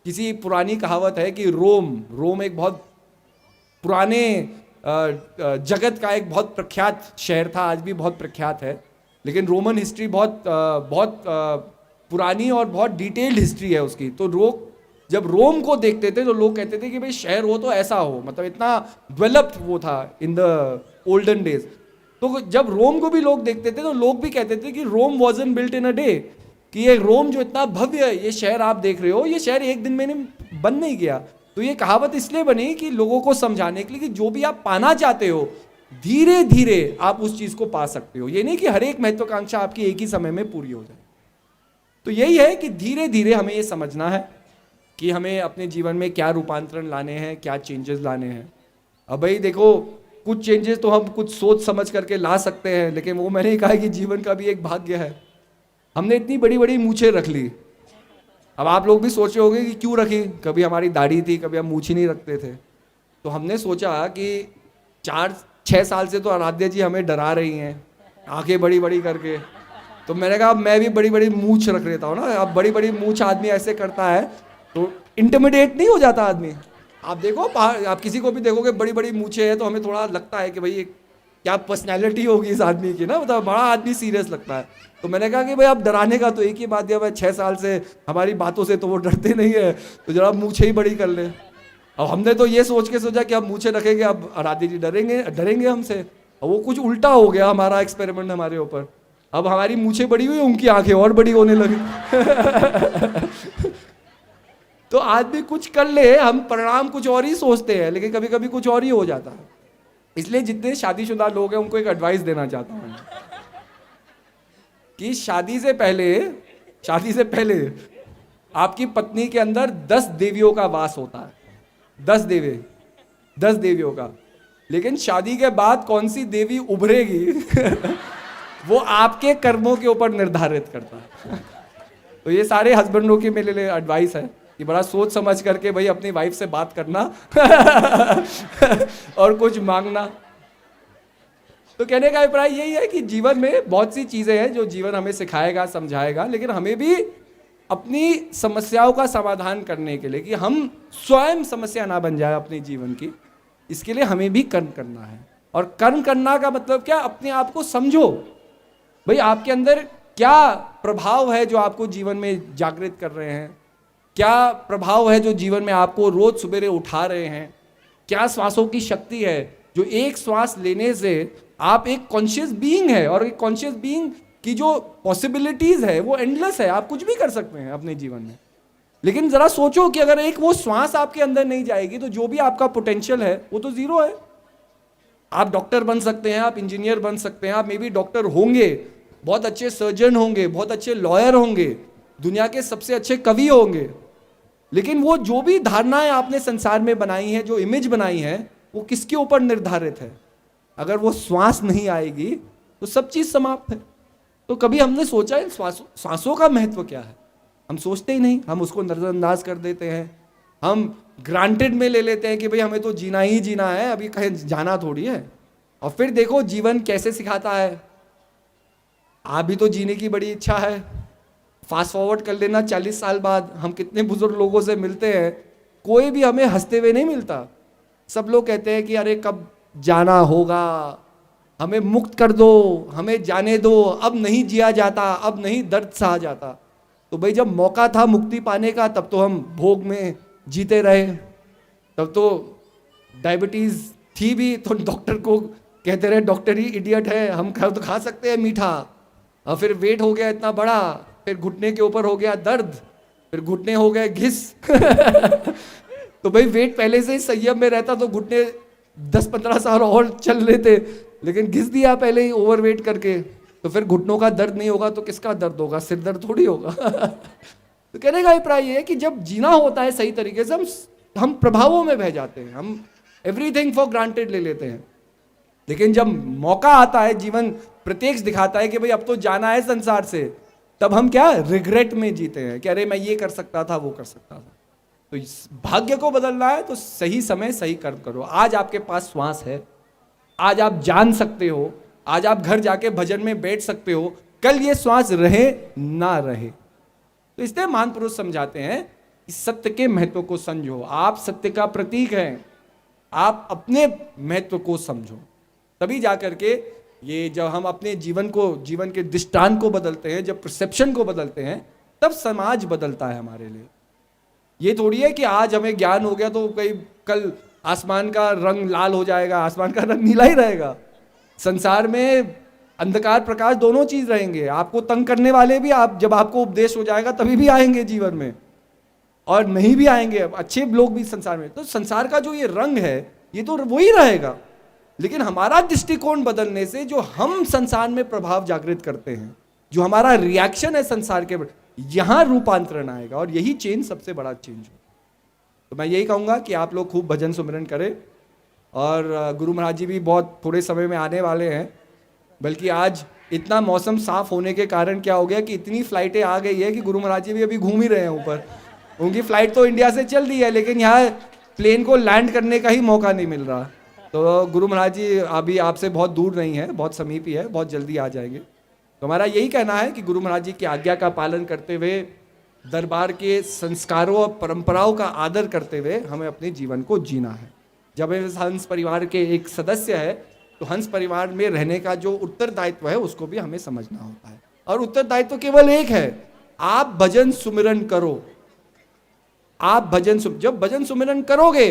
किसी पुरानी कहावत है कि रोम एक बहुत पुराने जगत का एक बहुत प्रख्यात शहर था, आज भी बहुत प्रख्यात है, लेकिन रोमन हिस्ट्री बहुत पुरानी और बहुत डिटेल्ड हिस्ट्री है उसकी। तो लोग जब रोम को देखते थे तो लोग कहते थे कि भाई शहर हो तो ऐसा हो, मतलब इतना डेवलप्ड वो था इन द ओल्डन डेज। तो जब रोम को भी लोग देखते थे तो लोग भी कहते थे कि रोम वॉजन बिल्ट इन अ डे, कि ये रोम जो इतना भव्य है, ये शहर आप देख रहे हो, ये शहर एक दिन में बन नहीं गया। तो ये कहावत इसलिए बनी कि लोगों को समझाने के लिए कि जो भी आप पाना चाहते हो, धीरे धीरे आप उस चीज को पा सकते हो। ये नहीं कि हर एक महत्वाकांक्षा आपकी एक ही समय में पूरी हो जाए। तो यही है कि धीरे धीरे हमें ये समझना है कि हमें अपने जीवन में क्या रूपांतरण लाने हैं, क्या चेंजेस लाने हैं। अब भाई देखो, कुछ चेंजेस तो हम कुछ सोच समझ करके ला सकते हैं, लेकिन वो मैंने कहा कि जीवन का भी एक भाग्य है। हमने इतनी बड़ी बड़ी मूछें रख ली। अब आप लोग भी सोचे होंगे कि क्यों रखी, कभी हमारी दाढ़ी थी, कभी हम मूछ ही नहीं रखते थे। तो हमने सोचा कि 4-6 साल से तो आराध्या जी हमें डरा रही हैं आंखें बड़ी बड़ी करके, तो मैंने कहा मैं भी बड़ी बड़ी मूछ रख लेता हूँ ना। अब बड़ी बड़ी मूछ आदमी ऐसे करता है तो इंटिमिडेट नहीं हो जाता आदमी। आप देखो, आप किसी को भी देखोगे बड़ी बड़ी मूछें हैं तो हमें थोड़ा लगता है कि भाई क्या पर्सनैलिटी होगी इस आदमी की ना, मतलब बड़ा आदमी सीरियस लगता है। तो मैंने कहा कि भाई अब डराने का तो एक ही बात दिया, भाई 6 साल से हमारी बातों से तो वो डरते नहीं है, तो जरा मूछें ही बड़ी कर ले। अब हमने तो ये सोच के सोचा कि अब मूछें रखेंगे, अब आराध्या जी डरेंगे हमसे। और वो कुछ उल्टा हो गया हमारा एक्सपेरिमेंट हमारे ऊपर। अब हमारी मूछें बड़ी हुई, उनकी आंखें और बड़ी होने लगी। तो आदमी कुछ कर ले, हम परिणाम कुछ और ही सोचते हैं, लेकिन कभी कभी कुछ और ही हो जाता है। इसलिए जितने शादीशुदा लोग हैं उनको एक एडवाइस देना चाहता हूं कि शादी से पहले आपकी पत्नी के अंदर 10 देवियों का वास होता है, 10 देवियों का। लेकिन शादी के बाद कौन सी देवी उभरेगी वो आपके कर्मों के ऊपर निर्धारित करता है। तो ये सारे हस्बैंडों की मेरे लिए एडवाइस है कि बड़ा सोच समझ करके भाई अपनी वाइफ से बात करना और कुछ मांगना। तो कहने का अभिप्राय यही है कि जीवन में बहुत सी चीजें हैं जो जीवन हमें सिखाएगा, समझाएगा, लेकिन हमें भी अपनी समस्याओं का समाधान करने के लिए, कि हम स्वयं समस्या ना बन जाए अपने जीवन की, इसके लिए हमें भी कर्म करना है। और कर्म करना का मतलब क्या, अपने आप को समझो भाई आपके अंदर क्या प्रभाव है जो आपको जीवन में जागृत कर रहे हैं, क्या प्रभाव है जो जीवन में आपको रोज सवेरे उठा रहे हैं, क्या श्वासों की शक्ति है जो एक श्वास लेने से आप एक कॉन्शियस बीइंग है, और एक कॉन्शियस बीइंग की जो पॉसिबिलिटीज है वो एंडलेस है, आप कुछ भी कर सकते हैं अपने जीवन में। लेकिन जरा सोचो कि अगर एक वो श्वास आपके अंदर नहीं जाएगी तो जो भी आपका पोटेंशियल है वो तो जीरो है। आप डॉक्टर बन सकते हैं, आप इंजीनियर बन सकते हैं, आप मे बी डॉक्टर होंगे, बहुत अच्छे सर्जन होंगे, बहुत अच्छे लॉयर होंगे, दुनिया के सबसे अच्छे कवि होंगे, लेकिन वो जो भी धारणाएं आपने संसार में बनाई हैं, जो इमेज बनाई है, वो किसके ऊपर निर्धारित है? अगर वो श्वास नहीं आएगी तो सब चीज समाप्त है। तो कभी हमने सोचा है श्वासों का महत्व क्या है? हम सोचते ही नहीं, हम उसको नजरअंदाज कर देते हैं, हम ग्रांटेड में ले लेते हैं कि भाई हमें तो जीना ही जीना है, अभी कहीं जाना थोड़ी है। और फिर देखो जीवन कैसे सिखाता है। आप भी तो जीने की बड़ी इच्छा है, फास्ट फॉरवर्ड कर लेना 40 साल बाद, हम कितने बुजुर्ग लोगों से मिलते हैं, कोई भी हमें हंसते हुए नहीं मिलता। सब लोग कहते हैं कि अरे कब जाना होगा, हमें मुक्त कर दो, हमें जाने दो, अब नहीं जिया जाता, अब नहीं दर्द सहा जाता। तो भाई जब मौका था मुक्ति पाने का तब तो हम भोग में जीते रहे, तब तो डायबिटीज थी भी तो डॉक्टर को कहते रहे डॉक्टर ही इडियट है, हम तो खा सकते हैं मीठा। और फिर वेट हो गया इतना बड़ा, फिर घुटने के ऊपर हो गया दर्द, फिर घुटने हो गए घिस तो भाई वेट पहले से ही संयम में रहता तो घुटने 10-15 साल और चल लेते, लेकिन घिस दिया पहले ही ओवरवेट करके, तो फिर घुटनों का दर्द नहीं होगा तो किसका दर्द होगा? सिर दर्द थोड़ी होगा तो कहने का अभिप्राय ये है कि जब जीना होता है सही तरीके से हम प्रभावों में बह जाते हैं, हम एवरीथिंग फॉर ग्रांटेड ले लेते हैं। लेकिन जब मौका आता है, जीवन प्रत्यक्ष दिखाता है कि भाई अब तो जाना है संसार से, तब हम क्या रिग्रेट में जीते हैं कि अरे मैं ये कर सकता था, वो कर सकता था। तो इस भाग्य को बदलना है तो सही समय सही कर्म करो। आज आपके पास श्वास है, आज आप जान सकते हो, आज आप घर जाके भजन में बैठ सकते हो, कल ये श्वास रहे ना रहे। तो इसलिए महान पुरुष समझाते हैं कि सत्य के महत्व को समझो, आप सत्य का प्रतीक हैं, आप अपने महत्व को समझो। तभी जाकर के ये जब हम अपने जीवन के दृष्टांत को बदलते हैं, जब परसेप्शन को बदलते हैं, तब समाज बदलता है हमारे लिए। ये थोड़ी है कि आज हमें ज्ञान हो गया तो कल आसमान का रंग लाल हो जाएगा, आसमान का रंग नीला ही रहेगा। संसार में अंधकार प्रकाश दोनों चीज रहेंगे। आपको तंग करने वाले भी जब आपको उपदेश हो जाएगा तभी भी आएंगे जीवन में, और नहीं भी आएंगे अच्छे लोग भी संसार में। तो संसार का जो ये रंग है ये तो वही रहेगा, लेकिन हमारा दृष्टिकोण बदलने से जो हम संसार में प्रभाव जागृत करते हैं, जो हमारा रिएक्शन है संसार के, यहां रूपांतरण आएगा, और यही चेंज सबसे बड़ा चेंज हो। तो मैं यही कहूंगा कि आप लोग खूब भजन सुमिरन करें, और गुरु महाराज जी भी बहुत थोड़े समय में आने वाले हैं। बल्कि आज इतना मौसम साफ होने के कारण क्या हो गया कि इतनी फ्लाइटें आ गई है कि गुरु महाराज जी भी अभी घूम ही रहे हैं ऊपर। उनकी फ्लाइट तो इंडिया से चल रही है, लेकिन यहाँ प्लेन को लैंड करने का ही मौका नहीं मिल रहा। तो गुरु महाराज जी अभी आपसे बहुत दूर नहीं है, बहुत समीप ही है, बहुत जल्दी आ जाएंगे। तो हमारा यही कहना है कि गुरु महाराज जी की आज्ञा का पालन करते हुए, दरबार के संस्कारों और परंपराओं का आदर करते हुए हमें अपने जीवन को जीना है। जब हंस परिवार के एक सदस्य है तो हंस परिवार में रहने का जो उत्तरदायित्व है उसको भी हमें समझना होता है। और उत्तरदायित्व केवल एक है, आप भजन सुमिरन करो। आप जब भजन सुमिरन करोगे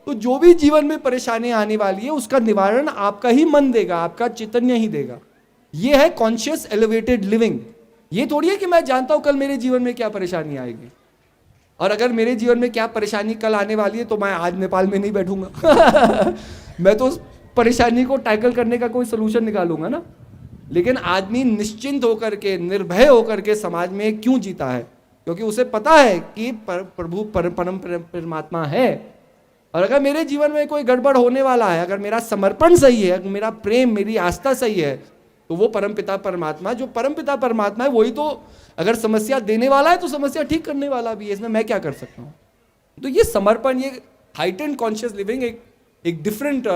तो जो भी जीवन में परेशानी आने वाली है उसका निवारण आपका ही मन देगा, आपका चैतन्य ही देगा। ये है कॉन्शियस एलिवेटेड लिविंग। ये थोड़ी है कि मैं जानता हूं कल मेरे जीवन में क्या परेशानी आएगी, और अगर मेरे जीवन में क्या परेशानी कल आने वाली है तो मैं आज नेपाल में नहीं बैठूंगा मैं तो उस परेशानी को टैकल करने का कोई सोल्यूशन निकालूंगा ना। लेकिन आदमी निश्चिंत होकर के, निर्भय होकर के समाज में क्यों जीता है? क्योंकि उसे पता है कि प्रभु परम परमात्मा है, और अगर मेरे जीवन में कोई गड़बड़ होने वाला है, अगर मेरा समर्पण सही है, अगर मेरा प्रेम, मेरी आस्था सही है, तो वो परमपिता परमात्मा, जो परमपिता परमात्मा है, वही तो अगर समस्या देने वाला है तो समस्या ठीक करने वाला भी है। इसमें मैं क्या कर सकता हूँ? तो ये समर्पण, ये हाइटेंड कॉन्शियस लिविंग एक डिफरेंट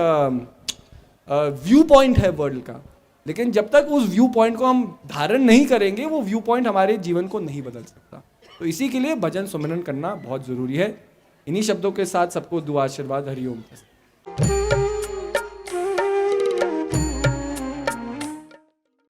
व्यू पॉइंट है वर्ल्ड का। लेकिन जब तक उस व्यू पॉइंट को हम धारण नहीं करेंगे, वो व्यू पॉइंट हमारे जीवन को नहीं बदल सकता। तो इसी के लिए भजन सुमिरन करना बहुत जरूरी है। इन्हीं शब्दों के साथ सबको दुआ आशीर्वाद, हरिओम।